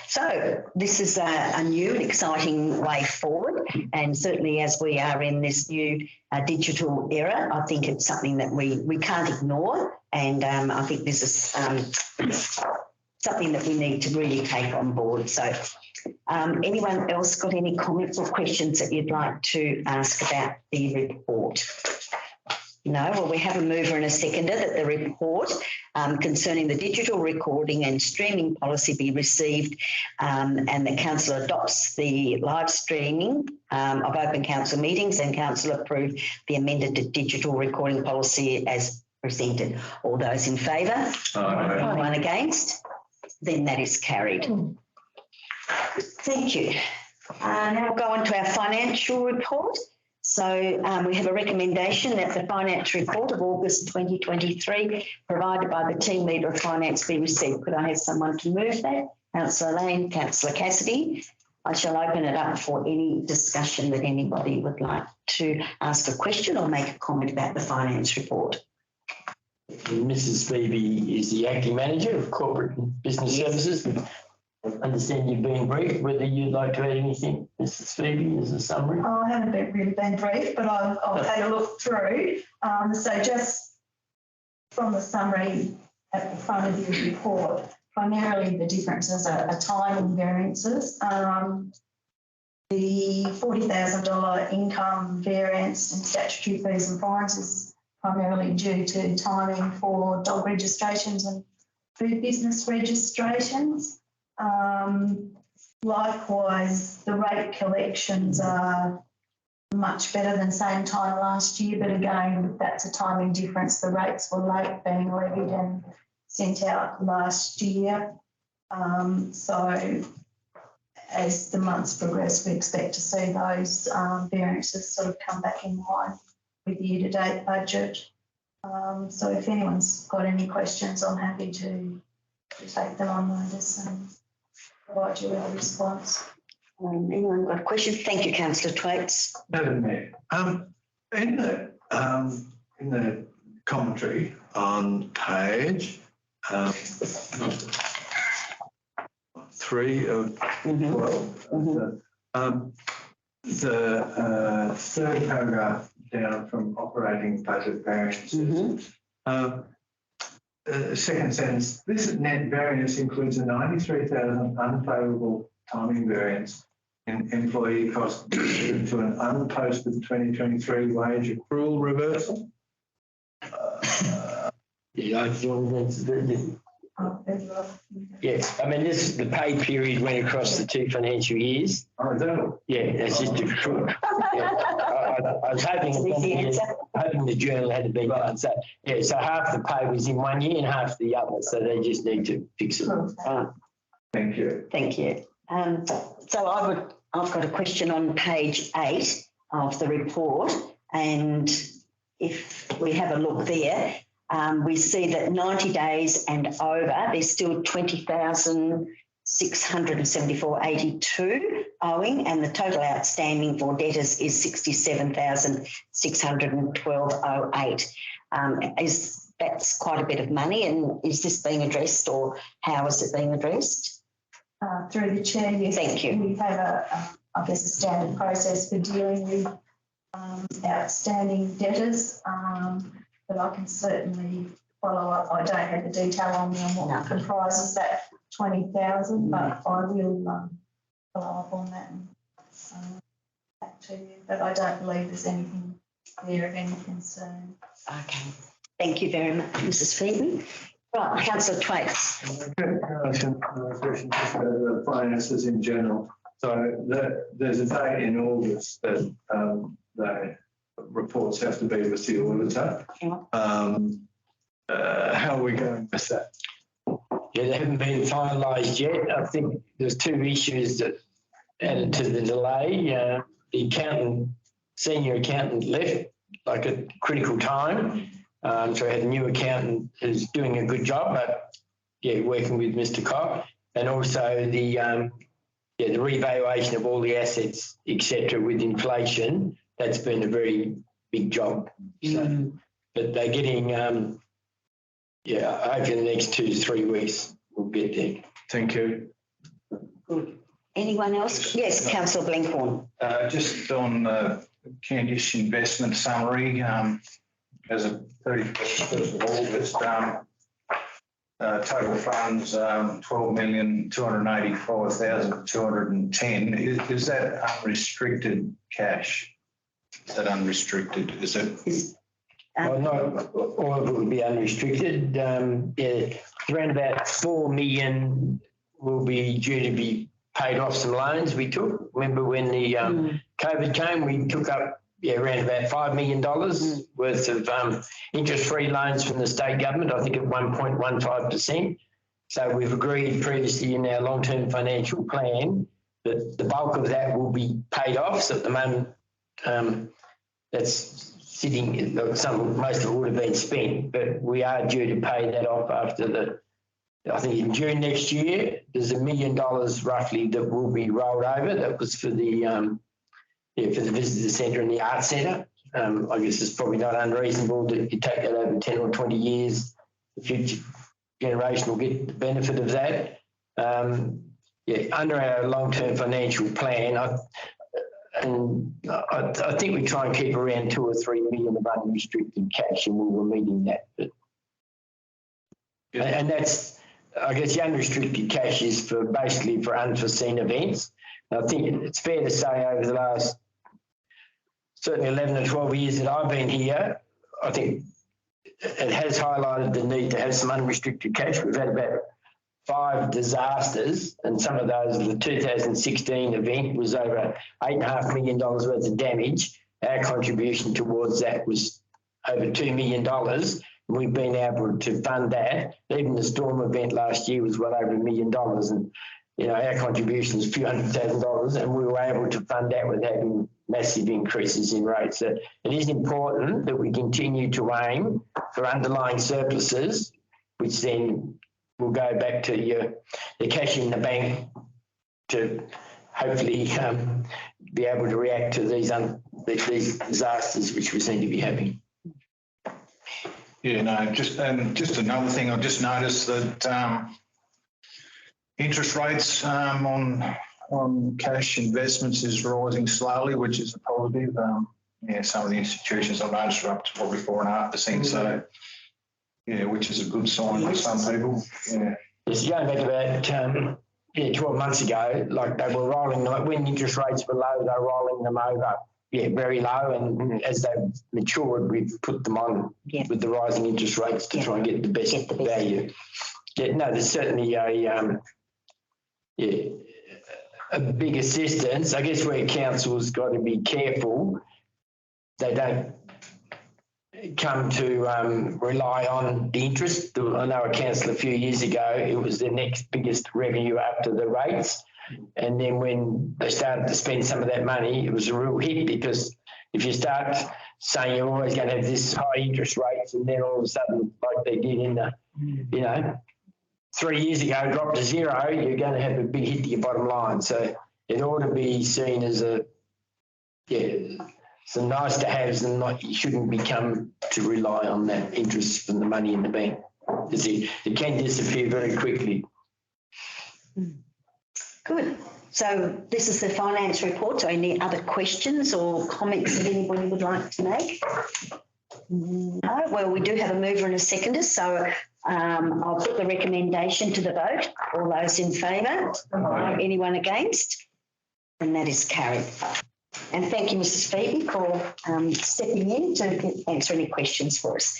So this is a new and exciting way forward, and certainly as we are in this new digital era, I think it's something that we can't ignore, and I think this is something that we need to really take on board. So anyone else got any comments or questions that you'd like to ask about the report? No, well, we have a mover and a seconder that the report concerning the digital recording and streaming policy be received, and the council adopts the live streaming of open council meetings, and council approve the amended digital recording policy as presented. All those in favour? Anyone against? Then that is carried. Thank you. Now we'll go on to our financial report. So we have a recommendation that the finance report of August 2023 provided by the team leader of finance be received. Could I have someone to move that? Councillor Lane, Councillor Cassidy. I shall open it up for any discussion that anybody would like to ask a question or make a comment about the finance report. Mrs. Phoebe is the acting manager of corporate and business services. I understand you've been briefed. Whether you'd like to add anything, Mrs. Phoebe, as a summary? Oh, I haven't really been briefed, but I've had a look through. So just from the summary at the front of the report, primarily the differences are timing variances. The $40,000 income variance in statutory fees and fines is primarily due to timing for dog registrations and food business registrations. Likewise, the rate collections are much better than same time last year, but again, that's a timing difference. The rates were late being levied and sent out last year. So as the months progress, we expect to see those variances sort of come back in line with the year-to-date budget. So if anyone's got any questions, I'm happy to take them on notice and provide you with a response. Anyone got a question? Thank you, Councillor Thwaites. Madam Mayor, in the commentary on page 3 of 12, the third paragraph down from operating budget variances. Second sentence, this net variance includes a 93,000 unfavourable timing variance in employee costs due to an unposted 2023 wage accrual reversal. Yes, I mean, the pay period went across the 2 financial years. Oh, is that? Yeah, it's just a short. Yeah. I was hoping the journal had been done. So, yeah, so half the pay was in one year and half the other. So they just need to fix it. Thank you. Thank you. So I've got a question on page 8 of the report, and if we have a look there, we see that 90 days and over, there's still 20,674.82 owing, and the total outstanding for debtors is 67,612.08. That's quite a bit of money, and is this being addressed, or how is it being addressed? Through the chair, yes. Thank you. We have a standard process for dealing with outstanding debtors, but I can certainly follow up. I don't have the detail on me on what comprises that 20,000, but I will follow up on that and back to you. But I don't believe there's anything there of any concern. Okay. Thank you very much, Mrs. Pheaton. Right, Councillor Thwaites. Question just about the finances in general. So there's a date in August that the reports have to be with the auditor. How are we going with that? Yeah, they haven't been finalised yet. I think there's 2 issues that added to the delay. The senior accountant left like at critical time. So I had a new accountant who's doing a good job, but yeah, working with Mr. Cock, and also the revaluation of all the assets, etc. with inflation. That's been a very big job. So, but they're getting, over the next 2 to 3 weeks, we'll get there. Thank you. Good. Anyone else? Yes, Councillor Blenkhorn. Just on the Kentish investment summary, as of 31st of August, total funds 12,285,210. Is that unrestricted cash? Is that unrestricted? Is it? Well, no, all of it would be unrestricted. Around about 4 million will be due to be paid off some loans we took. Remember when the COVID came, we took up around about $5 million worth of interest-free loans from the state government, I think at 1.15%. So we've agreed previously in our long-term financial plan that the bulk of that will be paid off. So at the moment, that's sitting, most of it would have been spent, but we are due to pay that off after I think in June next year. There's $1 million roughly that will be rolled over. That was for the visitor centre and the art centre. I guess it's probably not unreasonable that you take that over 10 or 20 years. The future generation will get the benefit of that. Under our long-term financial plan, I think we try and keep around 2 or 3 million of unrestricted cash, and we were meeting that. And that's, I guess, the unrestricted cash is basically for unforeseen events. I think it's fair to say over the last certainly 11 or 12 years that I've been here, I think it has highlighted the need to have some unrestricted cash. We've had about 5 disasters, and some of those, the 2016 event was over $8.5 million worth of damage. Our contribution towards that was over $2 million. We've been able to fund that. Even the storm event last year was well over $1 million, and our contribution is a few $100,000, and we were able to fund that without having massive increases in rates. So it is important that we continue to aim for underlying surpluses, which then will go back to the cash in the bank to hopefully be able to react to these disasters which we seem to be having. Yeah, no, just another thing, I've just noticed that interest rates on cash investments is rising slowly, which is a positive. Some of the institutions I've noticed are up to probably 4.5%. So, which is a good sign for some people. Yeah. It's going back about 12 months ago, like they were rolling them, when interest rates were low, they were rolling them over, very low. And as they matured, we've put them on with the rising interest rates to try and get the best value. Yeah, no, there's certainly a big assistance. I guess where council's got to be careful, they don't come to rely on the interest. I know a council a few years ago, it was the next biggest revenue after the rates. And then when they started to spend some of that money, it was a real hit, because if you start saying you're always going to have this high interest rates, and then all of a sudden, like they did in the, 3 years ago, drop to zero, you're going to have a big hit to your bottom line. So it ought to be seen as some nice to haves, and you shouldn't become to rely on that interest from the money in the bank, because it can disappear very quickly. Good. So this is the finance report. So any other questions or comments that anybody would like to make? No. Well, we do have a mover and a seconder, so I'll put the recommendation to the vote. All those in favour? Anyone against? And that is carried. And thank you, Mrs. Phoebe, for stepping in to answer any questions for us.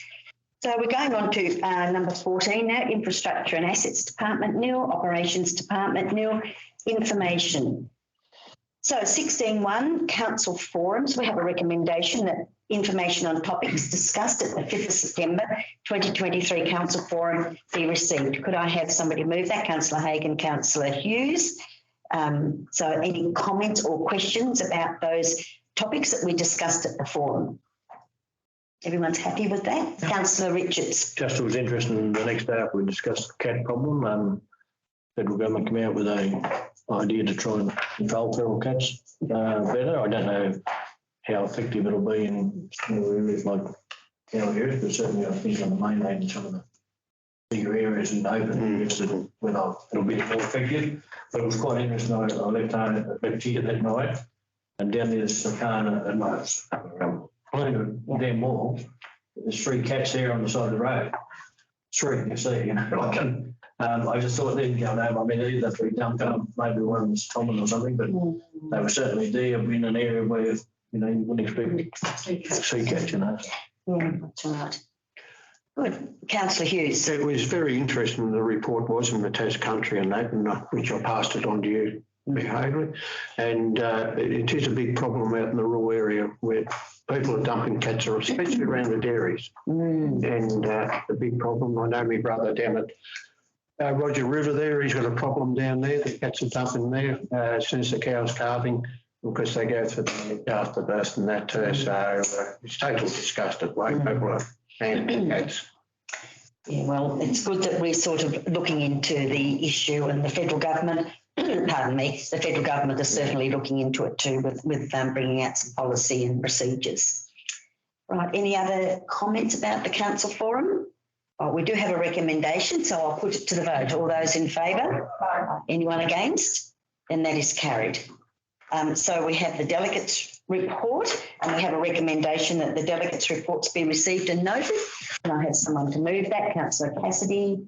So we're going on to number 14 now, Infrastructure and Assets Department nil, Operations Department nil, Information. So 16.1, Council Forums. We have a recommendation that information on topics discussed at the 5th of September 2023 Council Forum be received. Could I have somebody move that? Councillor Hagan, Councillor Hughes. So any comments or questions about those topics that we discussed at the forum? Everyone's happy with that? Yeah. Councillor Richards. Just was interested in the next day after we discussed the cat problem. Federal government came out with an idea to try and control feral cats better. I don't know how effective it'll be in areas like our areas, but certainly I think on the mainland and some of the bigger areas in open areas where it'll be more effective. But it was quite interesting. I left home at here that night, and down there there's Sakana and damn more. There's 3 cats there on the side of the road. 3, you see, I just thought they'd go home. I mean, either 3 dump out, maybe one was Tomlin or something, but they were certainly there in an area where, you wouldn't expect to see cats, Yeah, that's right. Good. Councillor Hughes. It was very interesting, the report was in the Tassie Country and that, which I passed it on to you, Hagley. And it is a big problem out in the rural area where people are dumping cats, especially around the dairies. And a big problem. I know my brother down at Roger River there, he's got a problem down there. The cats are dumping there as soon as the cow's calving, because they go for the afterburst and that too. So it's total disgust at the way people are handling cats. Yeah, well, it's good that we're sort of looking into the issue, and the federal government, pardon me, the federal government is certainly looking into it too with bringing out some policy and procedures. Right, any other comments about the council forum? Oh, we do have a recommendation, so I'll put it to the vote. All those in favour? Anyone against? Then that is carried. So we have the delegates report, and we have a recommendation that the delegates reports be received and noted. And I have someone to move that, Councillor Cassidy,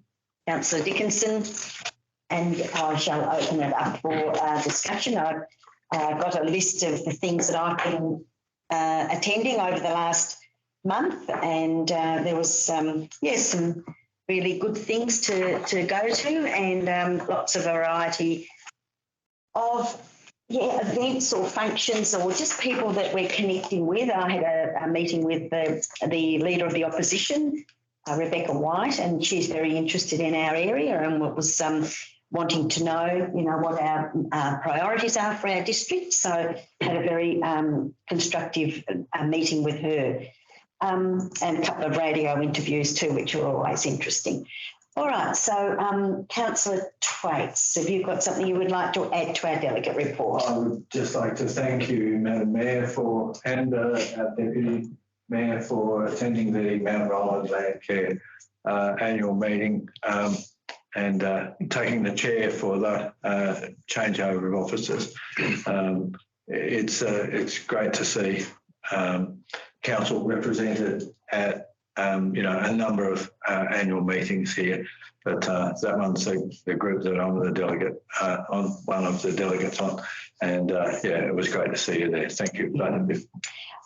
Councillor Dickinson, and I shall open it up for discussion. I've got a list of the things that I've been attending over the last month, and there was some really good things to go to, and lots of variety of events or functions or just people that we're connecting with. I had a meeting with the Leader of the Opposition, Rebecca White, and she's very interested in our area and what was wanting to know, what our priorities are for our district. So had a very constructive meeting with her, and a couple of radio interviews too, which are always interesting. All right, so Councillor Twaits, have you got something you would like to add to our delegate report? I would just like to thank you, Madam Mayor, and our Deputy Mayor for attending the Mount Roland Land Care annual meeting, and taking the chair for the changeover of officers. It's great to see council represented at a number of annual meetings here, but that one's the group that I'm the delegate on, one of the delegates on, and it was great to see you there. Thank you, both of you.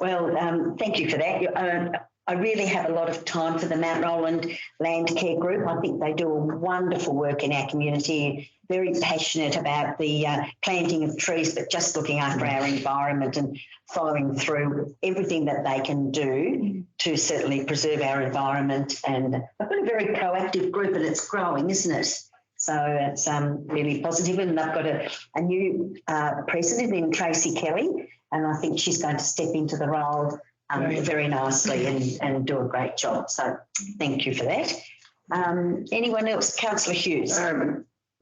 Well, thank you for that. I really have a lot of time for the Mount Roland Land Care Group. I think they do a wonderful work in our community, very passionate about the planting of trees, but just looking after our environment and following through everything that they can do to certainly preserve our environment. And I've got a very proactive group, and it's growing, isn't it? So it's really positive. And they've got a new president in Tracy Kelly, and I think she's going to step into the role very nicely and do a great job. So thank you for that. Anyone else? Councillor Hughes.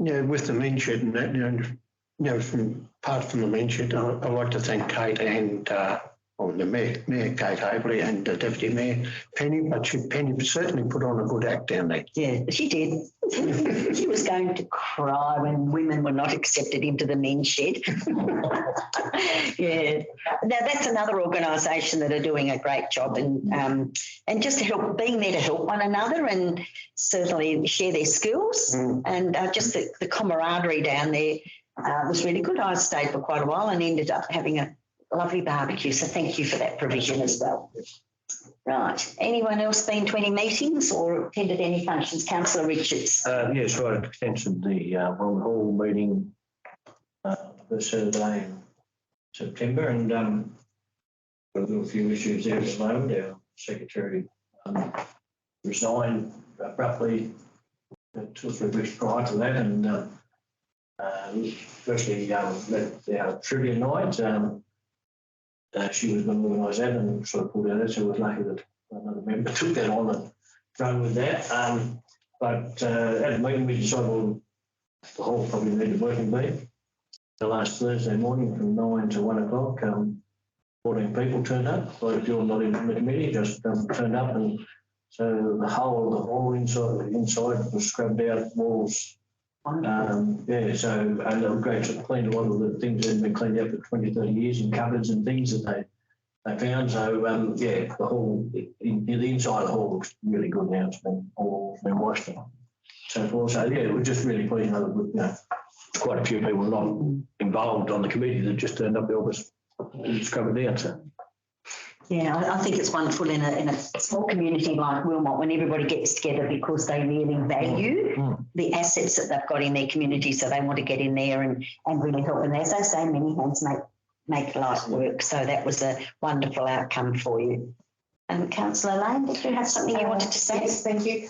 With the mention and that, apart from the mention, I'd like to thank Kate and the Mayor Kate Haverley and the Deputy Mayor Penny, but Penny certainly put on a good act down there. Yeah, she did. She was going to cry when women were not accepted into the men's shed. Yeah. Now that's another organisation that are doing a great job, and just being there to help one another and certainly share their skills, and just the camaraderie down there was really good. I stayed for quite a while and ended up having a lovely barbecue. So thank you for that provision as well. Right. Anyone else been to any meetings or attended any functions? Councillor Richards. Yes, right. Attended the Ron Hall meeting the Saturday in September, and got a few issues there at the moment. Our secretary resigned abruptly 2 or 3 weeks prior to that, and firstly at our trivia night. She was going to organise that and sort of pulled out it, so I was lucky that another member took that on and ran with that. But at the meeting we decided, well, the whole probably needed working meeting. The last Thursday morning from 9 to 1 o'clock, 14 people turned up. So if you're not in the committee, just turned up, and so the whole inside was scrubbed out, walls. So and they were great to clean a lot of the things that had been cleaned out for 20, 30 years in cupboards and things that they found. So the whole the inside of the hall looks really good now. It's been washed and so forth. So it was just really pleasing. Quite a few people not involved on the committee that just turned up the office and scrubbed it out. So. Yeah, I think it's wonderful in a small community like Wilmot when everybody gets together because they really value the assets that they've got in their community, so they want to get in there and really help. And as I say, many hands make light work. So that was a wonderful outcome for you. And Councillor Lane, did you have something you wanted to say? Yes, thank you.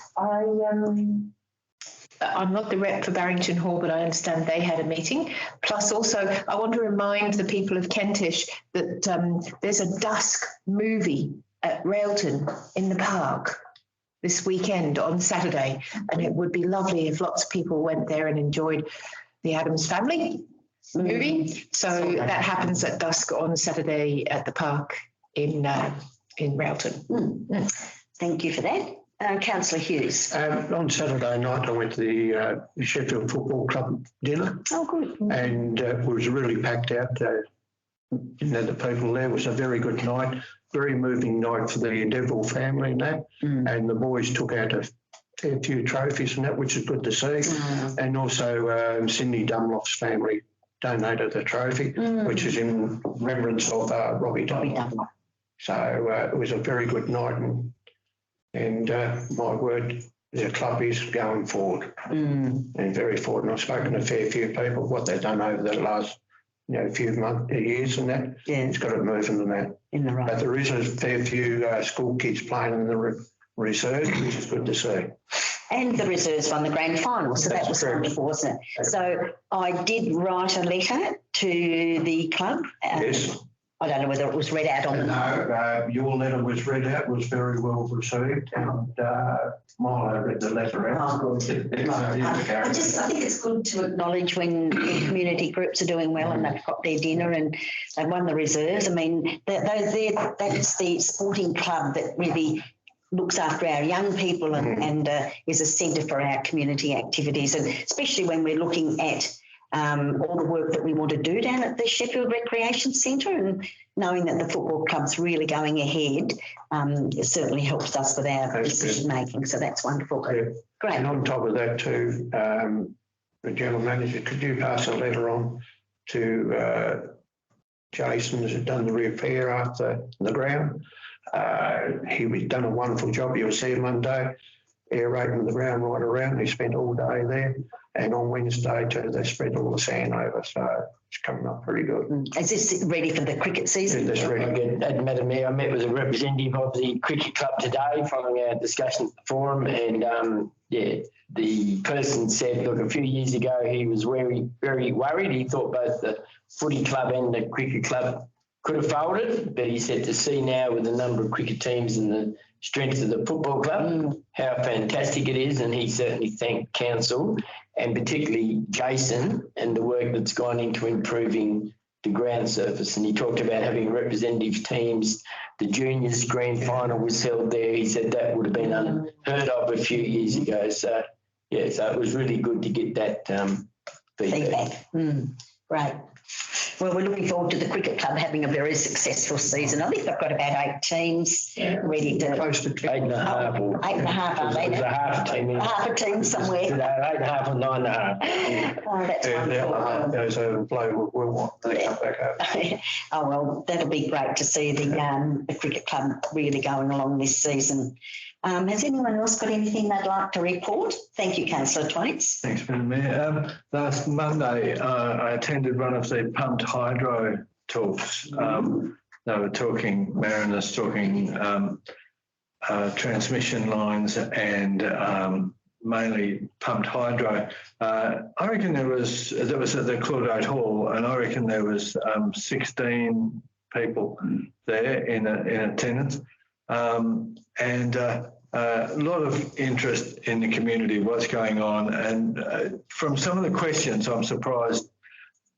I'm not the rep for Barrington Hall, but I understand they had a meeting. Plus also, I want to remind the people of Kentish that there's a dusk movie at Railton in the park this weekend on Saturday, and it would be lovely if lots of people went there and enjoyed the Addams Family movie. So that happens at dusk on Saturday at the park in Railton. Thank you for that. Councillor Hughes. On Saturday night, I went to the Sheffield Football Club dinner. Oh, good. And it was really packed out. The people there. It was a very good night, very moving night for the Devil family and that. And the boys took out a fair few trophies and that, which is good to see. And also Cindy Dunlop's family donated the trophy, which is in remembrance of Robbie Dunlop. So it was a very good night. And my word, the club is going forward and very forward. And I've spoken to a fair few people, what they've done over the last, few months, years and that. Yeah. It's got it moving and that. In the right. But there is a fair few school kids playing in the reserve, which is good to see. And the reserves won the grand final, so that was wonderful, wasn't it? So I did write a letter to the club. Yes. I don't know whether it was read out on the. No, your letter was read out, was very well received, and Milo read the letter out. I think it's good to acknowledge when the community groups are doing well and they've got their dinner and they've won the reserves. I mean, that's the sporting club that really looks after our young people and is a centre for our community activities, and especially when we're looking at all the work that we want to do down at the Sheffield Recreation Centre, and knowing that the football club's really going ahead, it certainly helps us with our decision making. So that's wonderful. Yeah. Great. And on top of that too, the general manager, could you pass a letter on to Jason who's done the repair after the ground? He's done a wonderful job. You will see him Monday, aerating the ground right around. He spent all day there. And on Wednesday too, they spread all the sand over. So it's coming up pretty good. Is this ready for the cricket season? It's ready. Madam Mayor, I met with a representative of the cricket club today following our discussion at the forum, and the person said, look, a few years ago he was very, very worried. He thought both the footy club and the cricket club could have folded, but he said to see now with the number of cricket teams and the strength of the football club, how fantastic it is, and he certainly thanked council and particularly Jason and the work that's gone into improving the ground surface. And he talked about having representative teams. The juniors grand final was held there. He said that would have been unheard of a few years ago. So, yeah, so it was really good to get that feedback. Great. Well, we're looking forward to the cricket club having a very successful season. I think they've got about 8 teams ready to. Close to 8.5. 8.5, are they? There's a half a team. Half a team somewhere. 8.5 or 9.5. Oh, that's the other half goes over and play. We'll want to come back over. Oh, well, that'll be great to see the cricket club really going along this season. Has anyone else got anything they'd like to report? Thank you, Councillor Twaits. Thanks, Madam Mayor. Last Monday, I attended one of the pumped hydro talks. They were talking, Mariners talking transmission lines and mainly pumped hydro. I reckon that was at the Claudette Hall, and I reckon there was 16 people there in attendance. And a lot of interest in the community, what's going on. And from some of the questions, I'm surprised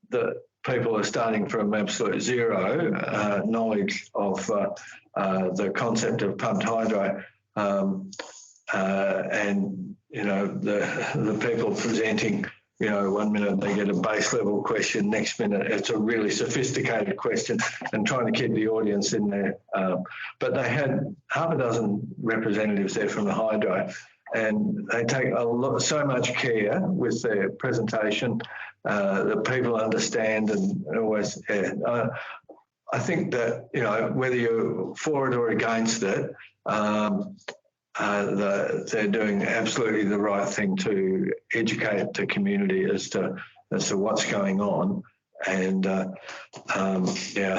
that people are starting from absolute zero knowledge of the concept of pumped hydro. And, the people presenting, 1 minute they get a base level question, next minute it's a really sophisticated question, and trying to keep the audience in there. But they had half a dozen representatives there from the hydro, and they take so much care with their presentation that people understand and always. I think that whether you're for it or against it, they're doing absolutely the right thing to educate the community as to what's going on, and I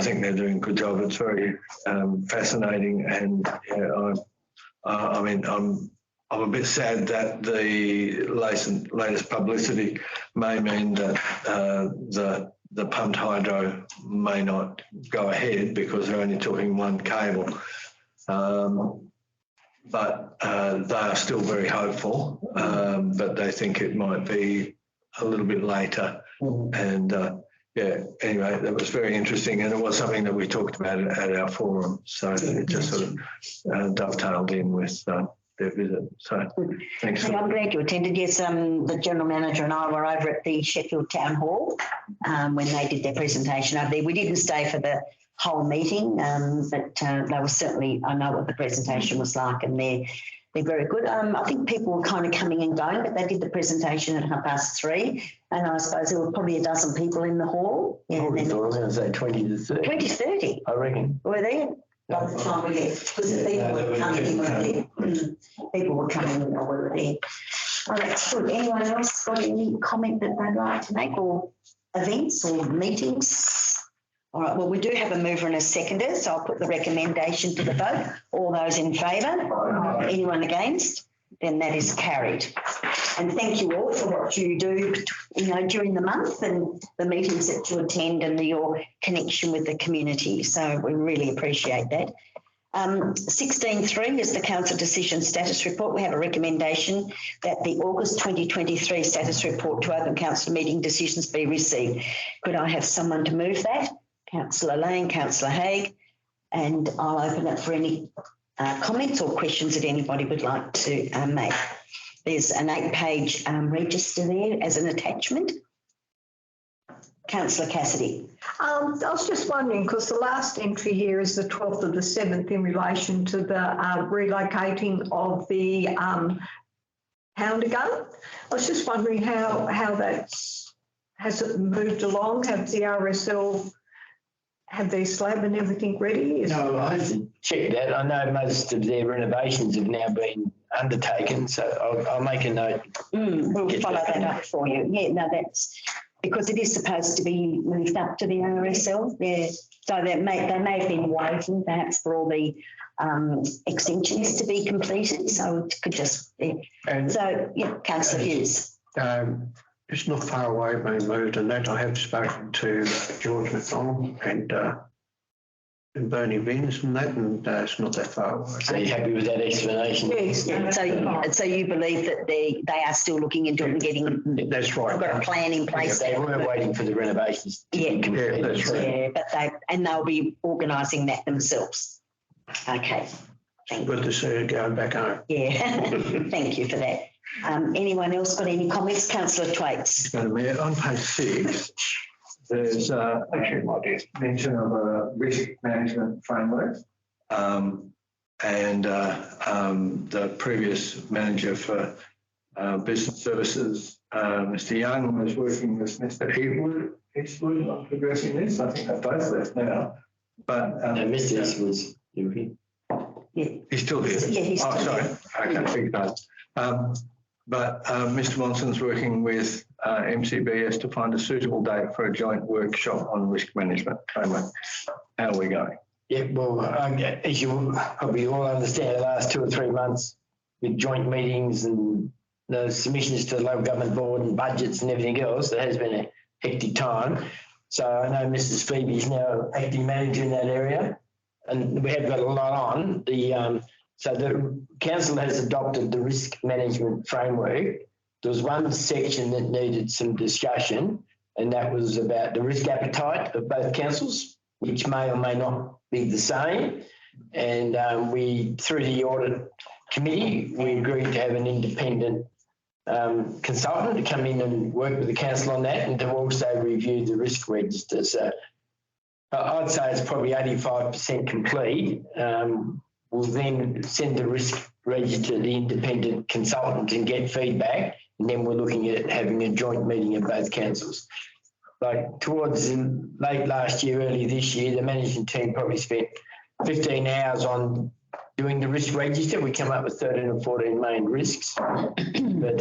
think they're doing a good job. It's very fascinating, and I'm a bit sad that the latest publicity may mean that the pumped hydro may not go ahead because they're only talking one cable. But they are still very hopeful, but they think it might be a little bit later. And anyway, that was very interesting, and it was something that we talked about at our forum. So it just sort of dovetailed in with their visit. So thanks. Hey, I'm glad you attended. Yes, the General Manager and I were over at the Sheffield Town Hall when they did their presentation over there. We didn't stay for the whole meeting, but they were certainly, I know what the presentation was like, and they're very good. I think people were kind of coming and going, but they did the presentation at 3:30, and I suppose there were probably a dozen people in the hall. I thought I was going to say 20 to 30. 20 to 30. I reckon. Were there? by the time we left, because the people were coming in. People were coming in while we were there. Oh, that's good. Anyone else got any comment that they'd like to make, or events or meetings? All right, well, we do have a mover and a seconder, so I'll put the recommendation to the vote. All those in favour? Anyone against? Then that is carried. And thank you all for what you do, during the month and the meetings that you attend and your connection with the community. So we really appreciate that. 16.3 is the council decision status report. We have a recommendation that the August 2023 status report to open council meeting decisions be received. Could I have someone to move that? Councillor Lane, Councillor Haig, and I'll open it for any comments or questions that anybody would like to make. There's an 8-page register there as an attachment. Councillor Cassidy. I was just wondering, because the last entry here is the 12th of the 7th in relation to the relocating of the pounder gun. I was just wondering how has it moved along? Have the RSL have their slab and everything ready? No, I have to check that. I know most of their renovations have now been undertaken, so I'll make a note. We'll follow that up for you. Yeah, no, that's because it is supposed to be moved up to the RSL. Yeah, so they may have been waiting perhaps for all the extensions to be completed. So it could just be. So yeah, Councillor Hughes. It's not far away being moved, and that I have spoken to George McDonald and Bernie Venus and that, and it's not that far away. So you're happy with that explanation? Yes. Yeah. So you believe that they are still looking into it and getting. That's right. Got a plan in place. Yeah, they were waiting for the renovations to be completed. Yeah, that's right. Yeah, but they'll be organising that themselves. Okay. Good to see her going back home. Yeah. Thank you for that. Anyone else got any comments? Councillor Thwaites. Mayor, on page 6, there's actually mention of a risk management framework. The previous manager for business services, Mr. Young, was working with Mr. Eastwood on progressing this. I think they're both left now. But Mr. Eastwood's here. Yeah. He's still here. Yeah, he's still sorry. here. Okay, But Mr. Monson's working with MCBS to find a suitable date for a joint workshop on risk management framework. How are we going? Yeah, well, as you probably all understand, the last 2 or 3 months with joint meetings and the submissions to the local government board and budgets and everything else, there has been a hectic time. So I know Mrs. Phoebe is now acting manager in that area, and we have got a lot on. So the council has adopted the risk management framework. There was one section that needed some discussion, and that was about the risk appetite of both councils, which may or may not be the same. And we, through the audit committee, we agreed to have an independent consultant to come in and work with the council on that, and to also review the risk register. So I'd say it's probably 85% complete. We'll then send the risk register to the independent consultant and get feedback, and then we're looking at having a joint meeting of both councils. Like towards late last year, early this year, the management team probably spent 15 hours on doing the risk register. We come up with 13 or 14 main risks, but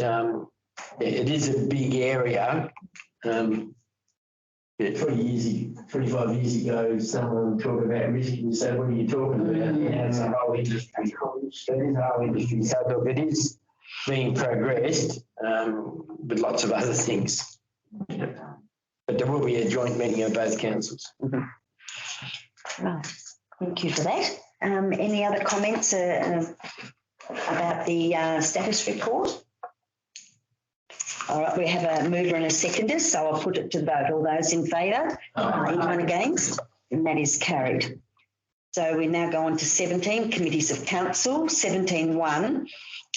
it is a big area. 25 years ago, someone would talk about risk and you say, what are you talking about? Yeah, it's a whole industry. It is a whole industry. So look, it is being progressed with lots of other things. But there will be a joint meeting of both councils. Right. Thank you for that. Any other comments about the status report? All right, we have a mover and a seconder, so I'll put it to the vote. All those in favour? Anyone against? And that is carried. So we now go on to 17, committees of council. 17.1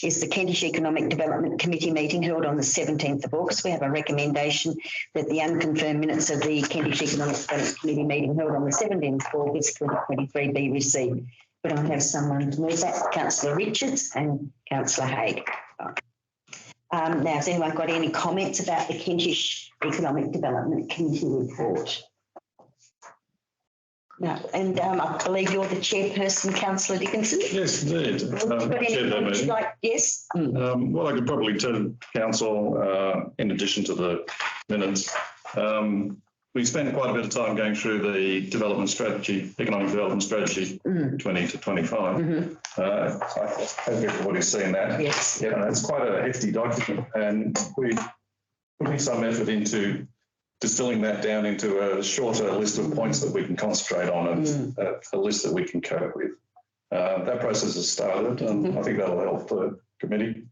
is the Kentish Economic Development Committee meeting held on the 17th of August. We have a recommendation that the unconfirmed minutes of the Kentish Economic Development Committee meeting held on the 17th of August 2023 be received. Could I have someone to move that? Councillor Richards and Councillor Haig. Now, has anyone got any comments about the Kentish Economic Development Committee report? No, and I believe you're the chairperson, Councillor Dickinson. Yes, indeed. Got any Chair that comments meeting. yes? Well, I could probably tell council, in addition to the minutes, we spent quite a bit of time going through the development strategy, economic development strategy, 20 to 25. I hope everybody's seen that. Yes. Yeah, it's quite a hefty document, and we putting some effort into distilling that down into a shorter list of points that we can concentrate on and a list that we can cope with. That process has started, and I think that'll help the committee.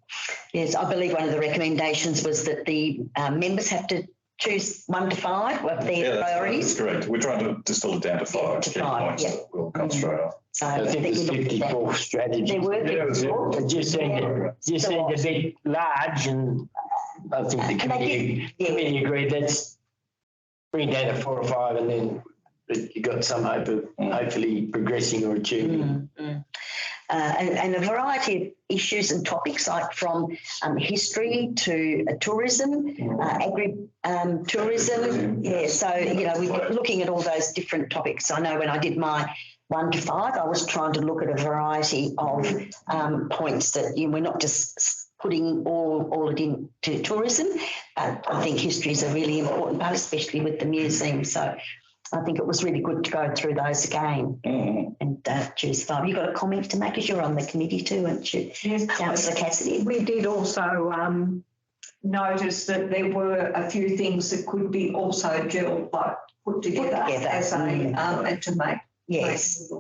Yes, I believe one of the recommendations was that the members have to choose 1 to 5 of their priorities. That's correct. We're trying to distill it down to 5 key points that we'll concentrate on. So I think it's 54 strategy. There were 54. It just seemed a bit large, and I think the committee agreed that's bring it down to 4 or 5, and then you got some hope of hopefully progressing or achieving. And a variety of issues and topics, like from history to tourism, tourism. Yeah, so, we're looking at all those different topics. I know when I did my 1 to 5, I was trying to look at a variety of points that we're not just putting all it into tourism. I think history is a really important part, especially with the museum. So I think it was really good to go through those again and choose 5. You've got a comment to make, as you're on the committee too, aren't you, Councillor Cassidy? We did also notice that there were a few things that could be also put together as a to make. Yes,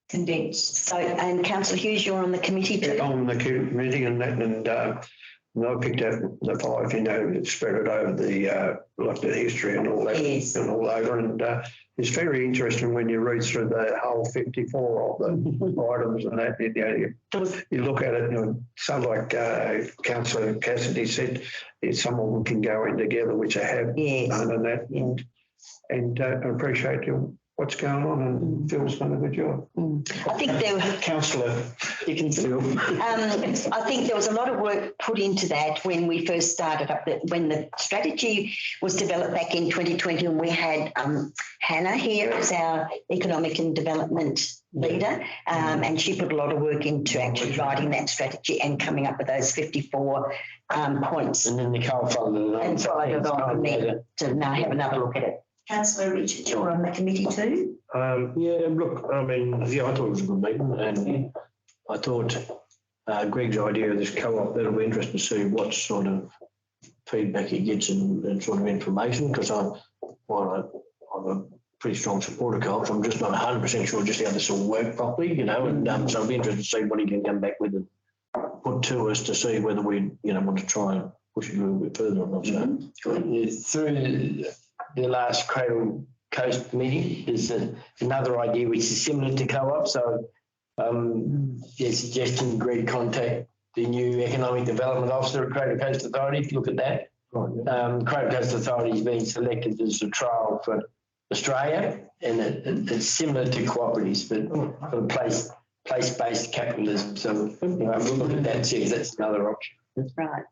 condensed. So, and Councillor Hughes, you're on the committee too? On the committee and I picked out the 5, spread it over the history and all that, and all over. And it's very interesting when you read through the whole 54 of the items and that. You look at it, so like Councillor Cassidy said, some of them can go in together, which I have done and that. And I appreciate what's going on, and Phil's done a good job. I think there was Councillor Dickinson. I think there was a lot of work put into that when we first started up. When the strategy was developed back in 2020, and we had Hannah here as our economic and development leader, and she put a lot of work into actually writing that strategy and coming up with those 54 points. And then Nicole followed it on. And followed it on from there to now have another look at it. Councillor Richard, you're on the committee too? Yeah, look, I thought it was a good meeting, and I thought Greg's idea of this co-op, that'll be interesting to see what sort of feedback he gets and sort of information, because I'm a pretty strong supporter of co-ops. I'm just not 100% sure just how this will work properly, and so I'll be interested to see what he can come back with and put to us to see whether we, want to try and push it a little bit further or not. So. Through the last Cradle Coast meeting, there's another idea which is similar to co-op. So there's a suggestion Greg contact the new Economic Development Officer at Cradle Coast Authority to look at that. Cradle Coast Authority has been selected as a trial for Australia, and it's similar to cooperatives, but for place-based capitalism. So we'll look at that too. That's another option. Right.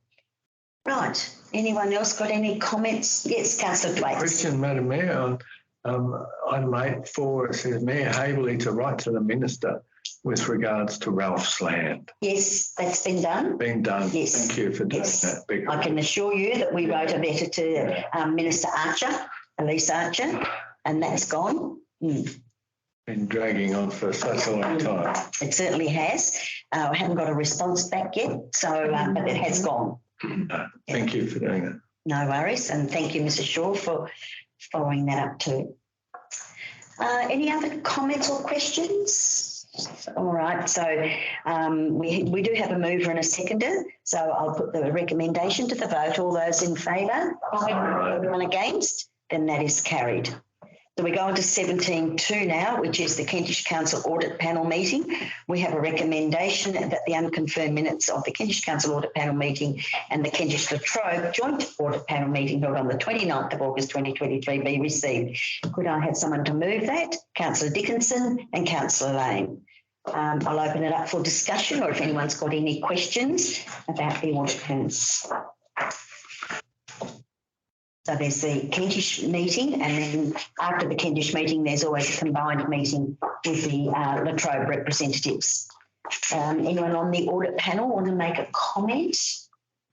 Right. Anyone else got any comments? Yes, Councillor Thwaites. Question, Madam Mayor. Item 8.4 says Mayor Haverley to write to the Minister with regards to Ralph's land. Yes, that's been done. Been done. Yes. Thank you for doing that. I can assure you that we wrote a letter to Minister Archer, Elise Archer, and that's gone. Been dragging on for such a long time. It certainly has. I haven't got a response back yet, so but it has gone. Thank you for doing that. No worries, and thank you, Mrs. Shaw, for following that up too. Any other comments or questions? All right, so we do have a mover and a seconder, so I'll put the recommendation to the vote. All those in favour? Anyone against? Then that is carried. So we go on to 17.2 now, which is the Kentish Council Audit Panel meeting. We have a recommendation that the unconfirmed minutes of the Kentish Council Audit Panel meeting and the Kentish Latrobe Joint Audit Panel meeting held on the 29th of August 2023 be received. Could I have someone to move that? Councillor Dickinson and Councillor Lane. I'll open it up for discussion, or if anyone's got any questions about the audit panels. So there's the Kentish meeting, and then after the Kentish meeting, there's always a combined meeting with the La Trobe representatives. Anyone on the audit panel want to make a comment?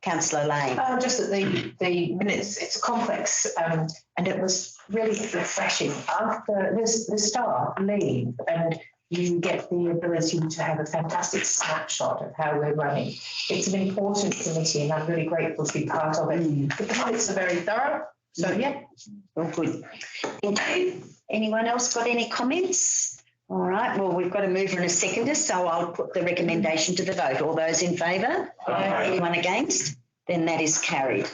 Councillor Lane. Just that the minutes, it's complex, and it was really refreshing. After the staff leave and you get the ability to have a fantastic snapshot of how we're running. It's an important committee and I'm really grateful to be part of it. The minutes are very thorough, so yeah. All good. Thank you. Anyone else got any comments? All right, well, we've got a mover and a seconder, so I'll put the recommendation to the vote. All those in favour? Anyone against? Then that is carried.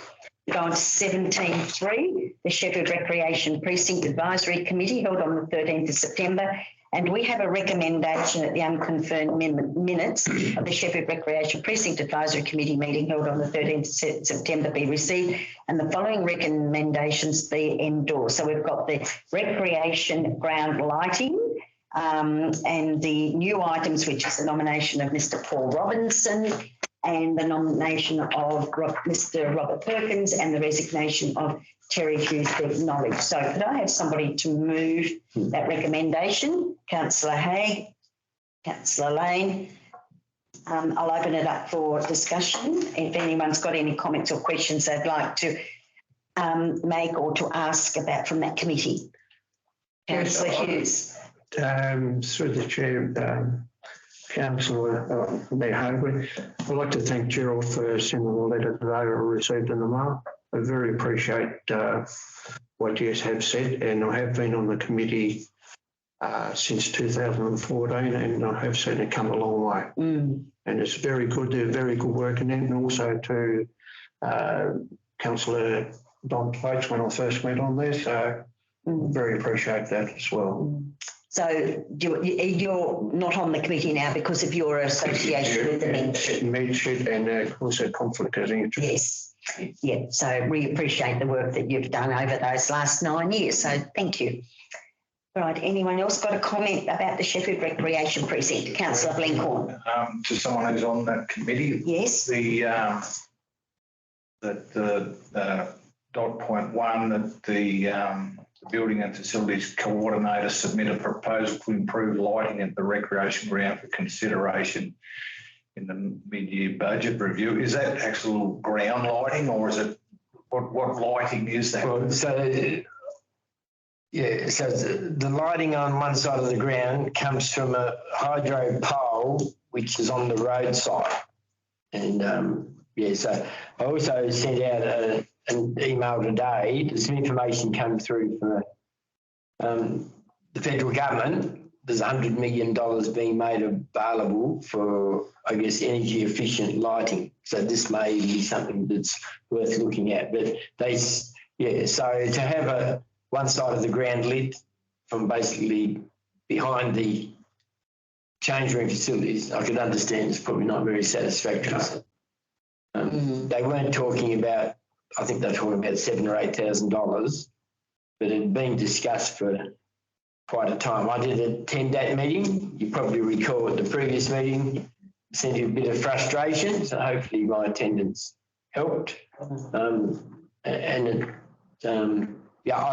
Go on to 17.3, the Sheffield Recreation Precinct Advisory Committee held on the 13th of September. And we have a recommendation that the unconfirmed minutes of the Sheffield Recreation Precinct Advisory Committee meeting held on the 13th of September be received and the following recommendations be endorsed. So we've got the recreation ground lighting and the new items, which is the nomination of Mr. Paul Robinson and the nomination of Mr. Robert Perkins and the resignation of Terry Hughes be acknowledged. So could I have somebody to move that recommendation? Councillor Haig, Councillor Lane. I'll open it up for discussion. If anyone's got any comments or questions they'd like to make or to ask about from that committee. Councillor Hughes. Through the chair, Councillor Mayor Hagley, I'd like to thank Gerald for sending the letter today I received in the mail. I very appreciate what you have said, and I have been on the committee since 2014, and I have seen it come a long way. And it's very good. They're very good work in it, and also to Councillor Don Plates when I first went on there. So very appreciate that as well. So you're not on the committee now because of your association with the membership? And also conflict of interest. Yes. Yeah, so we appreciate the work that you've done over those last 9 years. So thank you. Right, anyone else got a comment about the Sheffield Recreation Precinct? Councillor Blencorn. To someone who's on that committee. Yes. Dot point one, that the Building and Facilities Coordinator submit a proposal to improve lighting at the recreation ground for consideration in the mid-year budget review. Is that actual ground lighting, or is it what lighting is that? Well, so the lighting on one side of the ground comes from a hydro pole which is on the roadside, and so I also sent out an email today. Some information came through from the federal government. There's $100 million being made available for, I guess, energy efficient lighting. So this may be something that's worth looking at. But so to have one side of the ground lit from basically behind the change room facilities, I could understand it's probably not very satisfactory. They weren't talking about, I think they're talking about $7,000 or $8,000, but it had been discussed for quite a time. I did attend that meeting. You probably recall at the previous meeting, sent you a bit of frustration, so hopefully my attendance helped. I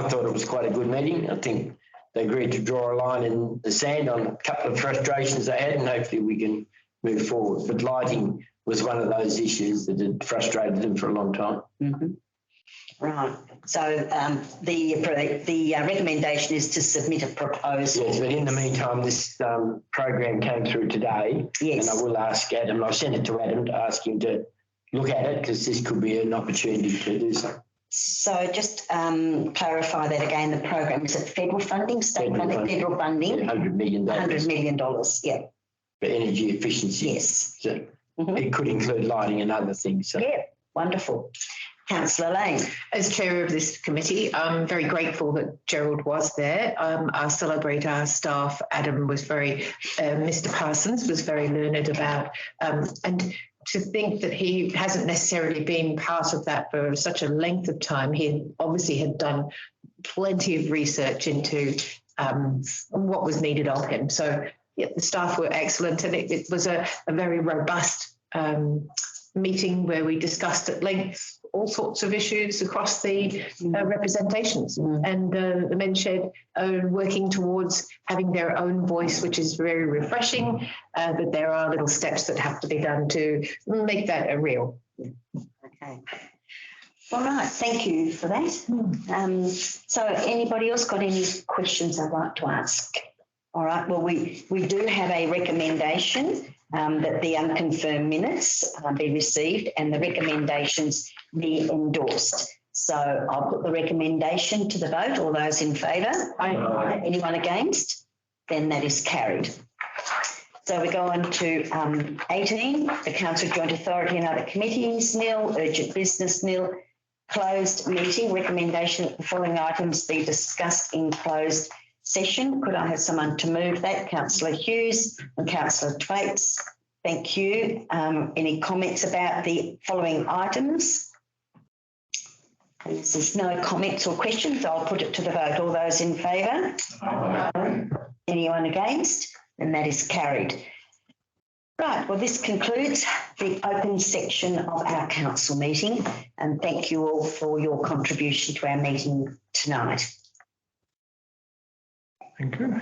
thought it was quite a good meeting. I think they agreed to draw a line in the sand on a couple of frustrations they had, and hopefully we can move forward. But lighting was one of those issues that had frustrated them for a long time. Right. So the recommendation is to submit a proposal. Yes, but in the meantime, this program came through today. Yes. And I will ask Adam, I'll send it to Adam to ask him to look at it, because this could be an opportunity to do so. So just clarify that again, the program, is it federal funding, state funding, federal funding? Yeah, $100 million. $100 million, yeah. For energy efficiency. Yes. So it could include lighting and other things. So. Yeah, wonderful. Councillor Lane. As chair of this committee, I'm very grateful that Gerald was there. I celebrate our staff. Adam was Mr. Parsons was very learned about, and to think that he hasn't necessarily been part of that for such a length of time. He obviously had done plenty of research into what was needed of him. So yeah, the staff were excellent, and it was a very robust meeting where we discussed at length all sorts of issues across the representations. And the men shed are working towards having their own voice, which is very refreshing, but there are little steps that have to be done to make that a real. Okay. All right, thank you for that. So anybody else got any questions I'd like to ask? All right, well, we do have a recommendation that the unconfirmed minutes be received and the recommendations be endorsed. So I'll put the recommendation to the vote. All those in favour? Aye. Anyone against? Then that is carried. So we go on to 18, the Council Joint Authority and other committees, nil, urgent business, nil, closed meeting, recommendation that the following items be discussed in closed session. Could I have someone to move that? Councillor Hughes and Councillor Thwaites. Thank you. Any comments about the following items? As there's no comments or questions, I'll put it to the vote. All those in favour? Anyone against? And that is carried. Right, well, this concludes the open section of our council meeting, and thank you all for your contribution to our meeting tonight. Thank you.